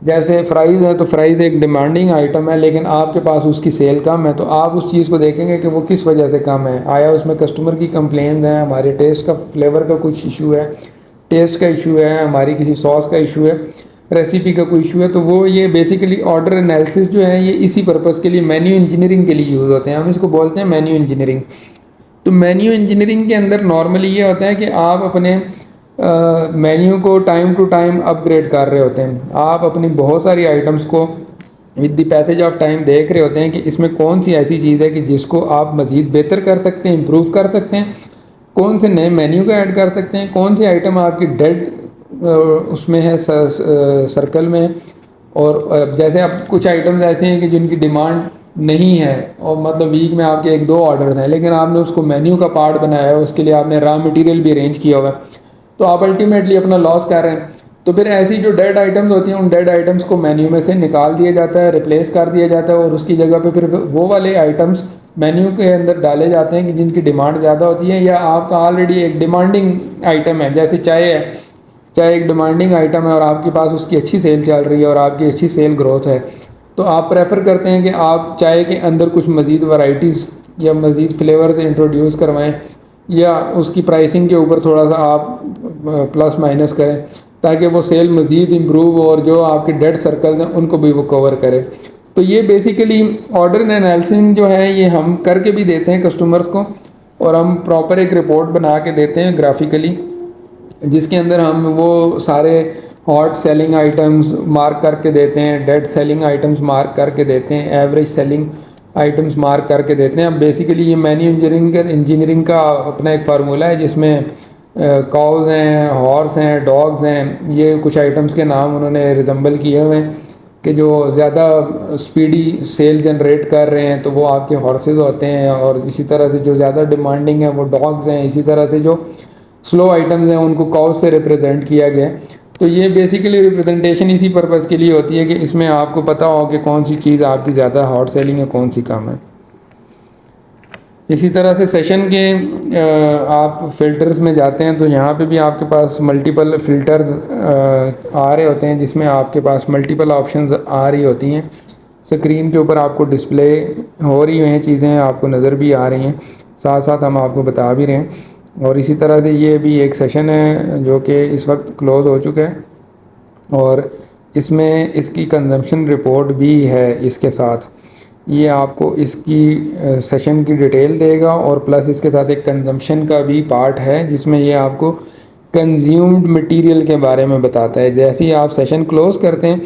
जैसे फ्राइज़ है तो फ्राइज़ एक डिमांडिंग आइटम है लेकिन आपके पास उसकी सेल कम है, तो आप उस चीज़ को देखेंगे कि वो किस वजह से कम है। आया उसमें कस्टमर की कंप्लेंट है, हमारे टेस्ट का, फ्लेवर का कुछ इशू है, टेस्ट का इशू है, हमारी किसी सॉस का इशू है, रेसिपी का कोई इशू है। तो वो ये बेसिकली ऑर्डर एनालिसिस जो है ये इसी पर्पज़ के लिए, मेन्यू इंजीनियरिंग के लिए यूज़ होते हैं। हम इसको बोलते हैं मेन्यू इंजीनियरिंग। तो मेन्यू इंजीनियरिंग के अंदर नॉर्मली ये होता है कि आप अपने मेन्यू को टाइम टू टाइम अपग्रेड कर रहे होते हैं। आप अपनी बहुत सारी आइटम्स को with the passage of time देख रहे होते हैं कि इसमें कौन सी ऐसी चीज़ है कि जिसको आप मज़ीद बेहतर कर सकते हैं, इम्प्रूव कर सकते हैं, कौन से नए मेन्यू का ऐड कर सकते हैं, कौन सी आइटम आपकी डेड उसमें है, सर्कल में। और जैसे अब कुछ आइटम्स ऐसे हैं कि जिनकी डिमांड नहीं है और मतलब वीक में आपके 1-2 ऑर्डर हैं, लेकिन आपने उसको मेन्यू का पार्ट बनाया है, उसके लिए आपने रॉ मटेरियल भी अरेंज किया हुआ है, तो आप अल्टीमेटली अपना लॉस कर रहे हैं। तो फिर ऐसी जो डेड आइटम्स होती हैं उन डेड आइटम्स को मेन्यू में से निकाल दिया जाता है, रिप्लेस कर दिया जाता है और उसकी जगह पे फिर वो वाले आइटम्स मेन्यू के अंदर डाले जाते हैं कि जिनकी डिमांड ज़्यादा होती है या आपका ऑलरेडी एक डिमांडिंग आइटम है, जैसे चाय है, चाय एक डिमांडिंग आइटम है और आपके पास उसकी अच्छी सेल चल रही है और आपकी अच्छी सेल ग्रोथ है, तो आप प्रेफर करते हैं कि आप चाय के अंदर कुछ मज़ीद वैरायटीज़ या मज़ीद फ्लेवर्स इंट्रोड्यूस करवाएं या उसकी प्राइसिंग के ऊपर थोड़ा सा आप प्लस माइनस करें ताकि वो सेल मज़ीद इम्प्रूव और जो आपके डेड सर्कल्स हैं उनको भी वो कवर करे। तो ये बेसिकली ऑर्डर एनालिसिस जो है ये हम करके भी देते हैं कस्टमर्स को और हम प्रॉपर एक रिपोर्ट बना के देते हैं ग्राफिकली, जिसके अंदर हम वो सारे हॉट सेलिंग आइटम्स मार्क करके देते हैं, डेड सेलिंग आइटम्स मार्क करके देते हैं, एवरेज सेलिंग आइटम्स मार्क करके देते हैं। अब बेसिकली ये मैन्यू इंजीनियरिंग का अपना एक फार्मूला है जिसमें काउज हैं, हॉर्स हैं, डॉग्स हैं, ये कुछ आइटम्स के नाम उन्होंने रिजम्बल किए हुए हैं कि जो ज़्यादा स्पीडी सेल जनरेट कर रहे हैं तो वो आपके हॉर्सेस होते हैं और इसी तरह से जो ज़्यादा डिमांडिंग है वो डॉग्स हैं, इसी तरह से जो स्लो आइटम्स हैं उनको काउज से रिप्रेजेंट किया गया है। तो ये बेसिकली रिप्रेजेंटेशन इसी पर्पज़ के लिए होती है कि इसमें आपको पता हो कि कौन सी चीज़ आपकी ज़्यादा हॉट सेलिंग है, कौन सी कम है। इसी तरह से सेशन के आप फ़िल्टर्स में जाते हैं तो यहाँ पे भी आपके पास मल्टीपल फ़िल्टर्स आ रहे होते हैं जिसमें आपके पास मल्टीपल ऑप्शंस आ रही होती हैं। स्क्रीन के ऊपर आपको डिस्प्ले हो रही हैं चीज़ें, आपको नज़र भी आ रही हैं, साथ साथ हम आपको बता भी रहे हैं। और इसी तरह से ये भी एक सेशन है जो कि इस वक्त क्लोज़ हो चुका है और इसमें इसकी कंजम्पशन रिपोर्ट भी है इसके साथ। ये आपको इसकी सेशन की डिटेल देगा और प्लस इसके साथ एक कंजम्पशन का भी पार्ट है जिसमें ये आपको कंज्यूम्ड मटेरियल के बारे में बताता है। जैसे ही आप सेशन क्लोज़ करते हैं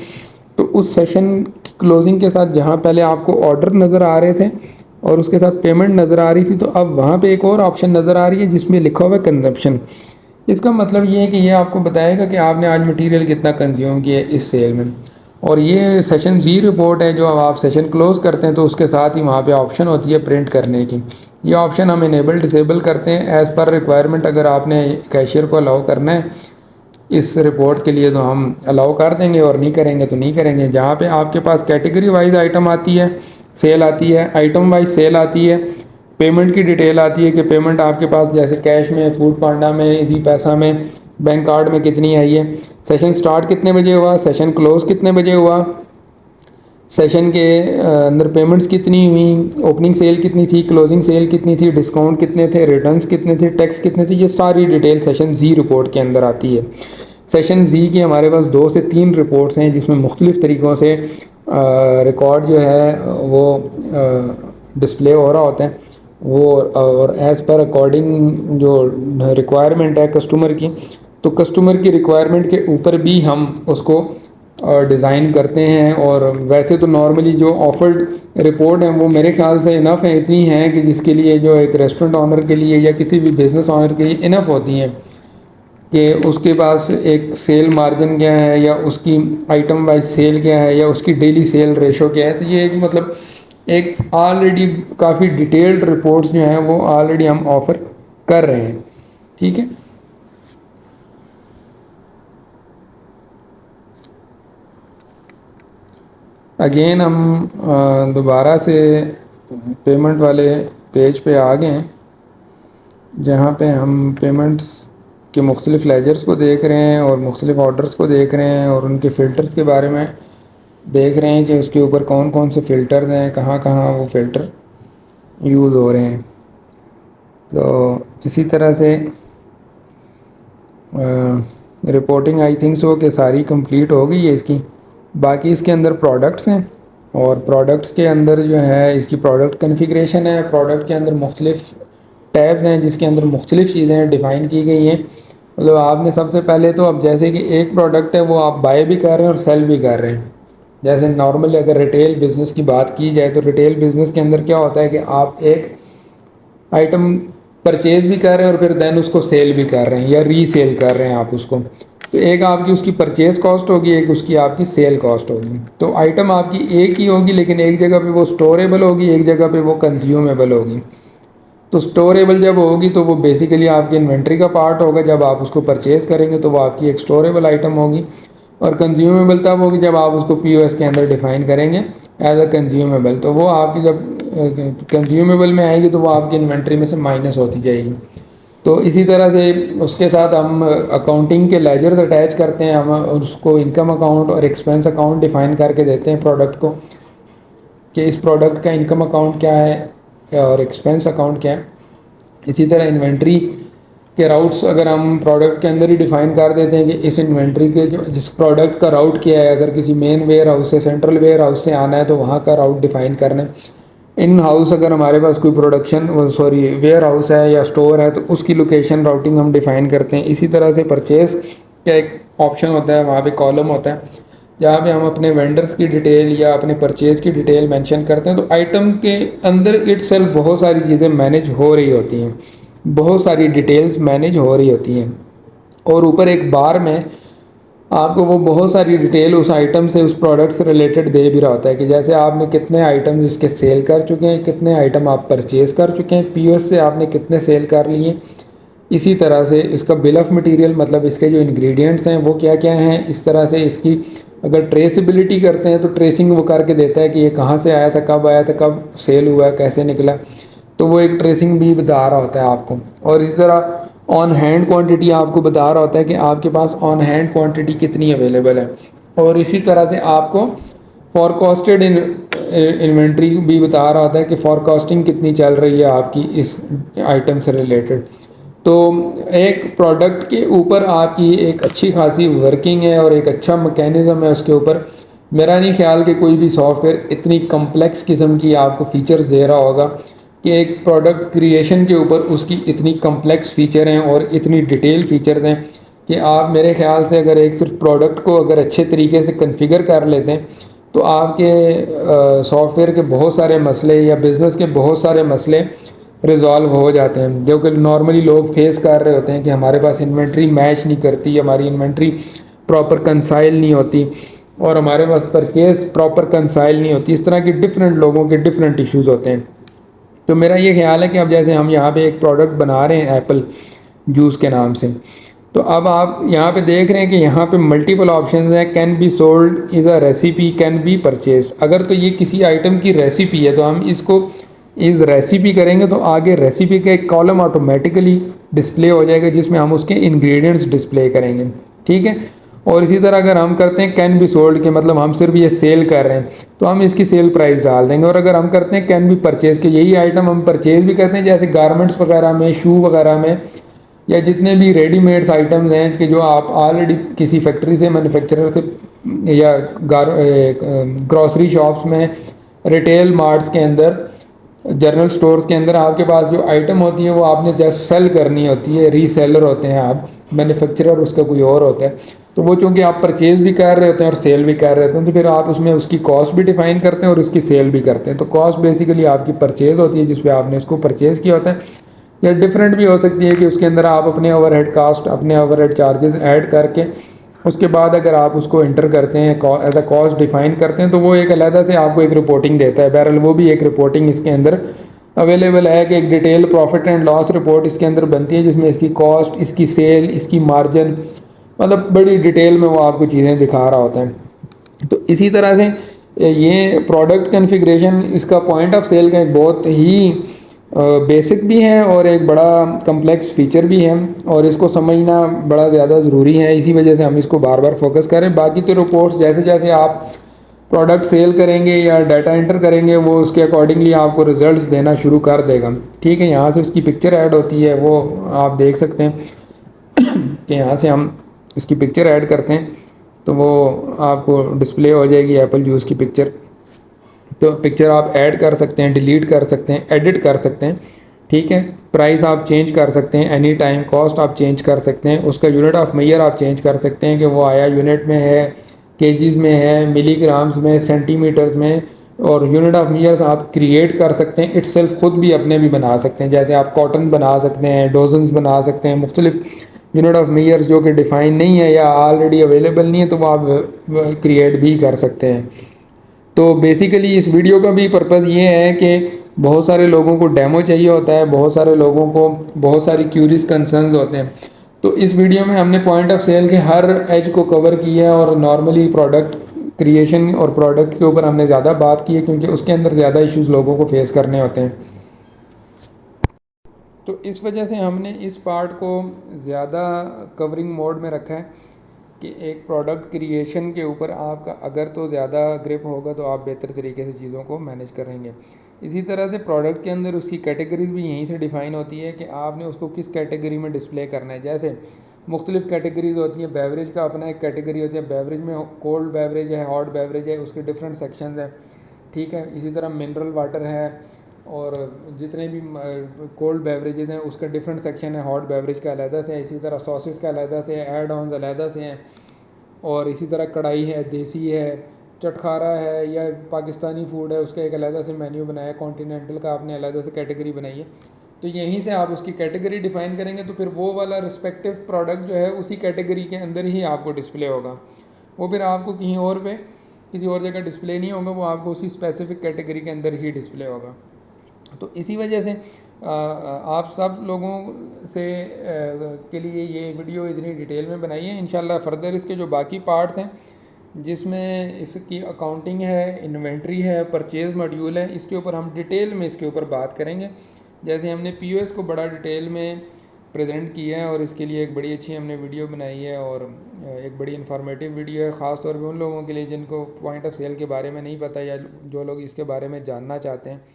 तो उस सेशन की क्लोजिंग के साथ जहाँ पहले आपको ऑर्डर नज़र आ रहे थे और उसके साथ पेमेंट नज़र आ रही थी, तो अब वहाँ पे एक और ऑप्शन नज़र आ रही है जिसमें लिखा हुआ है कंजम्पशन। इसका मतलब ये है कि ये आपको बताएगा कि आपने आज मटेरियल कितना कंज्यूम किया इस सेल में। और ये सेशन जी रिपोर्ट है, जो अब आप सेशन क्लोज़ करते हैं तो उसके साथ ही वहाँ पे ऑप्शन होती है प्रिंट करने की। ये ऑप्शन हम इनेबल डिसेबल करते हैं एज़ पर रिक्वायरमेंट। अगर आपने कैशियर को अलाउ करना है इस रिपोर्ट के लिए तो हम अलाउ कर देंगे और नहीं करेंगे तो नहीं करेंगे। जहाँ पे आपके पास कैटेगरी वाइज आइटम आती है, सेल आती है, आइटम वाइज सेल आती है, पेमेंट की डिटेल आती है कि पेमेंट आपके पास जैसे कैश में, फूड पांडा में, इजी पैसा में, बैंक कार्ड में कितनी आई है, सेशन स्टार्ट कितने बजे हुआ, सेशन क्लोज कितने बजे हुआ, सेशन के अंदर पेमेंट्स कितनी हुई, ओपनिंग सेल कितनी थी, क्लोजिंग सेल कितनी थी, डिस्काउंट कितने थे, रिटर्न्स कितने थे, टैक्स कितने थे, ये सारी डिटेल सेशन जी रिपोर्ट के अंदर आती है। सेशन जी की हमारे पास 2 से 3 रिपोर्ट्स हैं जिसमें मुख्तलिफ़ तरीक़ों से रिकॉर्ड जो है वो डिस्प्ले हो रहा होता है वो, और एज़ पर अकॉर्डिंग जो रिक्वायरमेंट है कस्टमर की, तो कस्टमर की रिक्वायरमेंट के ऊपर भी हम उसको डिज़ाइन करते हैं। और वैसे तो नॉर्मली जो ऑफर्ड रिपोर्ट है वो मेरे ख्याल से इनफ है, इतनी हैं कि जिसके लिए जो एक रेस्टोरेंट ऑनर के लिए या किसी भी बिज़नेस ऑनर के लिए इनफ होती हैं कि उसके पास एक सेल मार्जिन क्या है या उसकी आइटम वाइज सेल क्या है या उसकी डेली सेल रेशो क्या है। तो ये एक मतलब एक ऑलरेडी काफ़ी डिटेल्ड रिपोर्ट्स जो हैं वो ऑलरेडी हम ऑफ़र कर रहे हैं। ठीक है, अगेन हम दोबारा से पेमेंट वाले पेज पे आ गए हैं जहाँ पे हम पेमेंट्स के मुख्तलिफ लेजर्स को देख रहे हैं और मुख्तलिफ ऑर्डर्स को देख रहे हैं और उनके फ़िल्टर्स के बारे में देख रहे हैं कि उसके ऊपर कौन कौन से फ़िल्टर हैं, कहाँ कहाँ वो फ़िल्टर यूज़ हो रहे हैं। तो इसी तरह से रिपोर्टिंग आई थिंक सो कि सारी कंप्लीट हो गई है इसकी। बाकी इसके अंदर प्रोडक्ट्स हैं और प्रोडक्ट्स के अंदर जो है इसकी प्रोडक्ट कन्फिग्रेशन है। प्रोडक्ट के अंदर मुख्तलिफ टैब्स हैं जिसके अंदर मुख्तलिफ चीज़ें डिफ़ाइन की गई हैं। मतलब आपने सबसे पहले तो अब जैसे कि एक प्रोडक्ट है वो आप बाय भी कर रहे हैं और सेल भी कर रहे हैं। जैसे नॉर्मली अगर रिटेल बिज़नेस की बात की जाए तो रिटेल बिज़नेस के अंदर क्या होता है कि आप एक आइटम परचेज़ भी कर रहे हैं और फिर देन उसको सेल भी कर रहे हैं या रीसेल कर रहे हैं आप उसको। तो एक आपकी उसकी परचेज़ कॉस्ट होगी, एक उसकी आपकी सेल कॉस्ट होगी। तो आइटम आपकी एक ही होगी लेकिन एक जगह पे वो स्टोरेबल होगी, एक जगह पे वो कंज्यूमेबल होगी। तो स्टोरेबल जब होगी तो वो बेसिकली आपकी इन्वेंट्री का पार्ट होगा, जब आप उसको परचेज़ करेंगे तो वो आपकी एक स्टोरेबल आइटम होगी। और कंज्यूमेबल तब होगी जब आप उसको पीओएस के अंदर डिफ़ाइन करेंगे एज अ कंज्यूमेबल, तो वो आपकी जब कंज्यूमेबल में आएगी तो वो आपकी इन्वेंट्री में से माइनस होती जाएगी। तो इसी तरह से उसके साथ हम अकाउंटिंग के लेजर्स अटैच करते हैं, हम उसको इनकम अकाउंट और एक्सपेंस अकाउंट डिफ़ाइन करके देते हैं प्रोडक्ट को, कि इस प्रोडक्ट का इनकम अकाउंट क्या है और एक्सपेंस अकाउंट क्या है। इसी तरह इन्वेंट्री के राउट्स अगर हम प्रोडक्ट के अंदर ही डिफ़ाइन कर देते हैं कि इस इन्वेंट्री के जो जिस प्रोडक्ट का राउट क्या है, अगर किसी मेन वेयर हाउस से सेंट्रल वेयर हाउस से आना है तो वहाँ का राउट डिफ़ाइन करना है। इन हाउस अगर हमारे पास कोई वेयर हाउस है या स्टोर है तो उसकी लोकेशन राउटिंग हम डिफ़ाइन करते हैं। इसी तरह से परचेज़ का एक ऑप्शन होता है, वहाँ पे कॉलम होता है जहाँ पे हम अपने वेंडर्स की डिटेल या अपने परचेज़ की डिटेल मेंशन करते हैं। तो आइटम के अंदर इटसेल्फ बहुत सारी चीज़ें मैनेज हो रही होती हैं, बहुत सारी डिटेल्स मैनेज हो रही होती हैं, और ऊपर एक बार में आपको वो बहुत सारी डिटेल उस आइटम से, उस प्रोडक्ट से रिलेटेड दे भी रहा होता है कि जैसे आपने कितने आइटम इसके सेल कर चुके हैं, कितने आइटम आप परचेज़ कर चुके हैं, पीओएस से आपने कितने सेल कर लिए। इसी तरह से इसका बिल ऑफ मटेरियल, मतलब इसके जो इंग्रेडिएंट्स हैं वो क्या क्या हैं। इस तरह से इसकी अगर ट्रेसिबिलिटी करते हैं तो ट्रेसिंग वो करके देता है कि ये कहाँ से आया था, कब सेल हुआ, कैसे निकला, तो वो एक ट्रेसिंग भी बता रहा होता है आपको। और इसी तरह ऑन हैंड क्वांटिटी आपको बता रहा होता है कि आपके पास ऑन हैंड क्वांटिटी कितनी अवेलेबल है। और इसी तरह से आपको फॉरकास्टेड इन्वेंट्री भी बता रहा होता है कि फॉरकास्टिंग कितनी चल रही है आपकी इस आइटम से रिलेटेड। तो एक प्रोडक्ट के ऊपर आपकी एक अच्छी खासी वर्किंग है और एक अच्छा मैकेनिज़्म है उसके ऊपर। मेरा नहीं ख्याल कि कोई भी सॉफ्टवेयर इतनी कम्प्लेक्स किस्म की आपको फ़ीचर्स दे रहा होगा कि एक प्रोडक्ट क्रिएशन के ऊपर उसकी इतनी कम्प्लेक्स फ़ीचर हैं और इतनी डिटेल फ़ीचर्स हैं कि आप, मेरे ख्याल से अगर एक सिर्फ प्रोडक्ट को अगर अच्छे तरीके से कन्फिगर कर लेते हैं तो आपके सॉफ्टवेयर के बहुत सारे मसले या बिज़नेस के बहुत सारे मसले रिज़ॉल्व हो जाते हैं, जो कि नॉर्मली लोग फेस कर रहे होते हैं कि हमारे पास इन्वेंट्री मैच नहीं करती, हमारी इन्वेंट्री प्रॉपर कंसाइल नहीं होती और हमारे पास परचेज प्रॉपर कंसाइल नहीं होती। इस तरह की डिफरेंट लोगों के डिफरेंट इश्यूज़ होते हैं। तो मेरा ये ख्याल है कि अब जैसे हम यहाँ पे एक प्रोडक्ट बना रहे हैं एप्पल जूस के नाम से, तो अब आप यहाँ पे देख रहे हैं कि यहाँ पे मल्टीपल ऑप्शंस हैं। Can be sold, is a recipe, can be purchase. अगर तो ये किसी आइटम की रेसिपी है तो हम इसको इस रेसिपी करेंगे तो आगे रेसिपी का एक कॉलम ऑटोमेटिकली डिस्प्ले हो जाएगा जिसमें हम उसके इंग्रेडिएंट्स डिस्प्ले करेंगे, ठीक है। और इसी तरह अगर हम करते हैं कैन बी सोल्ड के मतलब हम सिर्फ ये सेल कर रहे हैं तो हम इसकी सेल प्राइस डाल देंगे। और अगर हम करते हैं कैन बी परचेज के, यही आइटम हम परचेज भी करते हैं जैसे गारमेंट्स वगैरह में, शू वगैरह में, या जितने भी रेडीमेड्स आइटम्स हैं कि जो आप ऑलरेडी किसी फैक्ट्री से, मैन्युफैक्चरर से या ग्रॉसरी शॉप्स में, रिटेल मार्ट्स के अंदर, जनरल स्टोर्स के अंदर आपके पास जो आइटम होती है वो आपने जस्ट सेल करनी होती है, रीसेलर होते हैं आप, मैन्युफैक्चरर उसका कोई और होता है। तो वो चूँकि आप परचेज़ भी कर रहे होते हैं और सेल भी कर रहे होते हैं तो फिर आप उसमें उसकी कॉस्ट भी डिफाइन करते हैं और उसकी सेल भी करते हैं। तो कॉस्ट बेसिकली आपकी परचेज़ होती है जिस पे आपने उसको परचेज़ किया होता है, या डिफरेंट भी हो सकती है कि उसके अंदर आप अपने ओवरहेड कास्ट, अपने ओवरहेड चार्जेस ऐड करके उसके बाद अगर आप उसको इंटर करते हैं, एज अ कॉस्ट डिफाइन करते हैं तो वो एक अलग से आपको एक रिपोर्टिंग देता है। बहरहाल वो भी एक रिपोर्टिंग इसके अंदर अवेलेबल है कि एक detail profit and loss report इसके अंदर बनती है जिसमें इसकी कॉस्ट, इसकी सेल, इसकी मार्जिन, मतलब बड़ी डिटेल में वो आपको चीज़ें दिखा रहा होता है। तो इसी तरह से ये प्रोडक्ट कन्फिग्रेशन इसका पॉइंट ऑफ सेल का एक बहुत ही बेसिक भी है और एक बड़ा कम्प्लेक्स फ़ीचर भी है और इसको समझना बड़ा ज़्यादा ज़रूरी है। इसी वजह से हम इसको बार बार फोकस करें। बाकी तो रिपोर्ट्स जैसे जैसे आप प्रोडक्ट सेल करेंगे या डाटा एंटर करेंगे वो उसके अकॉर्डिंगली आपको रिजल्ट्स देना शुरू कर देगा, ठीक है। यहाँ से उसकी पिक्चर ऐड होती है, वो आप देख सकते हैं कि यहाँ से हम इसकी पिक्चर ऐड करते हैं तो वो आपको डिस्प्ले हो जाएगी एप्पल जूस की पिक्चर। तो पिक्चर आप ऐड कर सकते हैं, डिलीट कर सकते हैं, एडिट कर सकते हैं, ठीक है। प्राइस आप चेंज कर सकते हैं एनी टाइम, कॉस्ट आप चेंज कर सकते हैं, उसका यूनिट ऑफ मेजर आप चेंज कर सकते हैं कि वो आया यूनिट में है, केजीज़ में है, मिलीग्राम्स में, सेंटीमीटर्स में, और यूनिट ऑफ मेजर्स आप क्रिएट कर सकते हैं इटसेल्फ, खुद भी अपने भी बना सकते हैं। जैसे आप कॉटन बना सकते हैं, डोजन्स बना सकते हैं, मुख्तलिफ यूनिट ऑफ मेजर्स जो कि डिफ़ाइन नहीं है या ऑलरेडी अवेलेबल नहीं है तो वो आप क्रिएट भी कर सकते हैं। तो बेसिकली इस वीडियो का भी पर्पज़ ये है कि बहुत सारे लोगों को डेमो चाहिए होता है, बहुत सारे लोगों को बहुत सारी क्यूरीज कंसर्न्स होते हैं। तो इस वीडियो में हमने पॉइंट ऑफ सेल के हर एज को कवर किया है और नॉर्मली प्रोडक्ट क्रिएशन और प्रोडक्ट के ऊपर हमने ज़्यादा बात की है क्योंकि उसके अंदर ज़्यादा इश्यूज लोगों को फेस करने होते हैं। तो इस वजह से हमने इस पार्ट को ज़्यादा कवरिंग मोड में रखा है कि एक प्रोडक्ट क्रिएशन के ऊपर आपका अगर तो ज़्यादा ग्रिप होगा तो आप बेहतर तरीके से चीज़ों को मैनेज करेंगे। इसी तरह से प्रोडक्ट के अंदर उसकी कैटेगरीज भी यहीं से डिफ़ाइन होती है कि आपने उसको किस कैटेगरी में डिस्प्ले करना है। जैसे मुख्तलिफ़ कैटेगरीज होती है, बेवरेज का अपना एक कैटेगरी होती है, बेवरेज में कोल्ड बेवरेज है, हॉट बेवरेज है, उसके डिफरेंट सेक्शंस हैं, ठीक है। इसी तरह मिनरल वाटर है और जितने भी कोल्ड बेवरेजेज हैं उसका डिफरेंट सेक्शन है, हॉट बेवरेज का अलहदा से है, इसी तरह सॉसेस का अलहदा से है, एड ऑन्स अलहदा से हैं, और इसी तरह कढ़ाई है, देसी है, चटखारा है या पाकिस्तानी फूड है, उसका एक अलहदा से मेन्यू बनाया है, कॉन्टीनेंटल का आपने अलहदा से कैटेगरी बनाई है। तो यहीं से आप उसकी कैटेगरी डिफ़ाइन करेंगे तो फिर वो वाला रिस्पेक्टिव प्रोडक्ट जो है उसी कैटेगरी के अंदर ही आपको डिस्प्ले होगा। वो फिर आपको कहीं और पे किसी और जगह डिस्प्ले नहीं होगा, वो आपको उसी स्पेसिफिक कैटेगरी के अंदर ही डिस्प्ले होगा। तो इसी वजह से आप सब लोगों से के लिए ये वीडियो इतनी डिटेल में बनाई है। इंशाल्लाह फर्दर इसके जो बाकी पार्ट्स हैं जिसमें इसकी अकाउंटिंग है, इन्वेंट्री है, परचेज़ मॉड्यूल है, इसके ऊपर हम डिटेल में इसके ऊपर बात करेंगे। जैसे हमने पीओएस को बड़ा डिटेल में प्रेजेंट किया है और इसके लिए एक बड़ी अच्छी हमने वीडियो बनाई है और एक बड़ी इन्फॉर्मेटिव वीडियो है, ख़ास तौर पे उन लोगों के लिए जिनको पॉइंट ऑफ सेल के बारे में नहीं पता या जो लोग इसके बारे में जानना चाहते हैं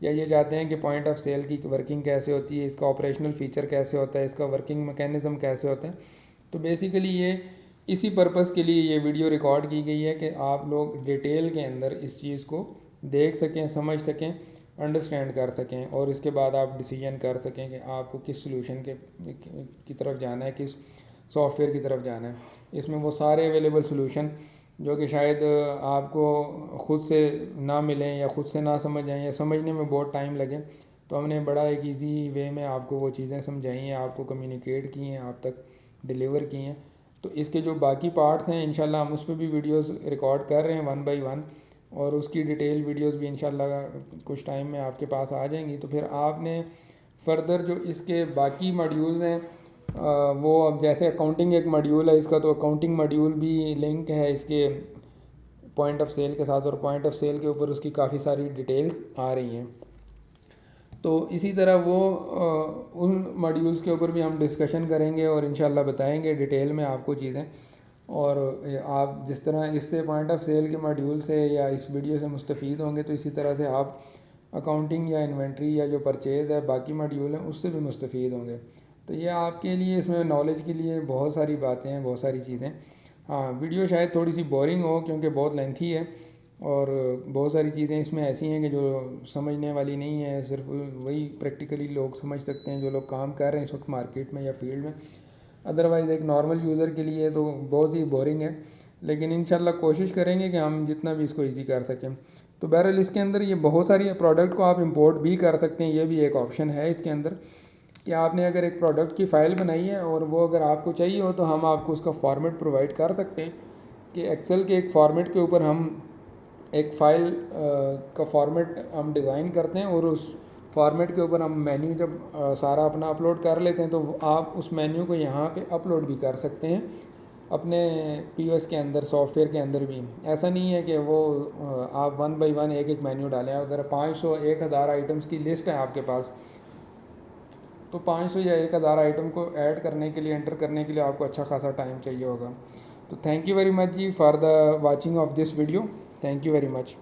या ये चाहते हैं कि पॉइंट ऑफ सेल की वर्किंग कैसे होती है, इसका ऑपरेशनल फ़ीचर कैसे होता है, इसका वर्किंग मैकेनिज़्म कैसे होता है। तो बेसिकली ये इसी पर्पज़ के लिए ये वीडियो रिकॉर्ड की गई है कि आप लोग डिटेल के अंदर इस चीज़ को देख सकें, समझ सकें, अंडरस्टैंड कर सकें और इसके बाद आप डिसीजन कर सकें कि आपको किस सोल्यूशन की तरफ जाना है, किस सॉफ्टवेयर की तरफ जाना है। इसमें वो सारे अवेलेबल सोल्यूशन जो कि शायद आपको ख़ुद से ना मिलें या ख़ुद से ना समझ आएँ या समझने में बहुत टाइम लगे, तो हमने बड़ा एक इजी वे में आपको वो चीज़ें समझाई हैं, आपको कम्युनिकेट की हैं, आप तक डिलीवर की हैं। तो इसके जो बाकी पार्ट्स हैं इंशाल्लाह हम उस पर भी वीडियोस रिकॉर्ड कर रहे हैं 1 बाय 1 और उसकी डिटेल वीडियोस भी इंशाल्लाह कुछ टाइम में आपके पास आ जाएंगी। तो फिर आपने फ़र्दर जो इसके बाकी मॉड्यूल्स हैं वो अब जैसे अकाउंटिंग एक मॉड्यूल है इसका, तो अकाउंटिंग मॉड्यूल भी लिंक है इसके पॉइंट ऑफ सेल के साथ और पॉइंट ऑफ सेल के ऊपर उसकी काफ़ी सारी डिटेल्स आ रही हैं। तो इसी तरह वो उन मॉड्यूल्स के ऊपर भी हम डिस्कशन करेंगे और इंशाल्लाह बताएंगे डिटेल में आपको चीज़ें। और आप जिस तरह इससे पॉइंट ऑफ सेल के मॉड्यूल से या इस वीडियो से मुस्तफ़ीद होंगे तो इसी तरह से आप अकाउंटिंग या इन्वेंट्री या जो परचेज़ है बाकी मॉड्यूल हैं उससे भी मुस्तफ़ीद होंगे। तो ये आपके लिए इसमें नॉलेज के लिए बहुत सारी बातें हैं, बहुत सारी चीज़ें। हाँ, वीडियो शायद थोड़ी सी बोरिंग हो क्योंकि बहुत लेंथी है और बहुत सारी चीज़ें इसमें ऐसी हैं कि जो समझने वाली नहीं है, सिर्फ वही प्रैक्टिकली लोग समझ सकते हैं जो लोग काम कर रहे हैं इस वक्त मार्केट में या फील्ड में। अदरवाइज़ एक नॉर्मल यूज़र के लिए तो बहुत ही बोरिंग है, लेकिन इंशाल्लाह कोशिश करेंगे कि हम जितना भी इसको ईजी कर सकें। तो बहरहाल इसके अंदर ये बहुत सारी प्रोडक्ट को आप इंपोर्ट भी कर सकते हैं, ये भी एक ऑप्शन है इसके अंदर कि आपने अगर एक प्रोडक्ट की फ़ाइल बनाई है और वो अगर आपको चाहिए हो तो हम आपको उसका फॉर्मेट प्रोवाइड कर सकते हैं कि एक्सेल के एक फॉर्मेट के ऊपर हम एक फ़ाइल का फॉर्मेट हम डिज़ाइन करते हैं और उस फॉर्मेट के ऊपर हम मेन्यू जब सारा अपना अपलोड कर लेते हैं तो आप उस मेन्यू को यहाँ पे अपलोड भी कर सकते हैं अपने पीओएस के अंदर, सॉफ्टवेयर के अंदर भी। ऐसा नहीं है कि वो आप 1 बाय 1 एक एक मेन्यू डालें। अगर 500 1000 आइटम्स की लिस्ट है आपके पास तो 500 या 1000 आइटम को ऐड करने के लिए, एंटर करने के लिए आपको अच्छा खासा टाइम चाहिए होगा। तो थैंक यू वेरी मच जी for the watching of this video. Thank you very much.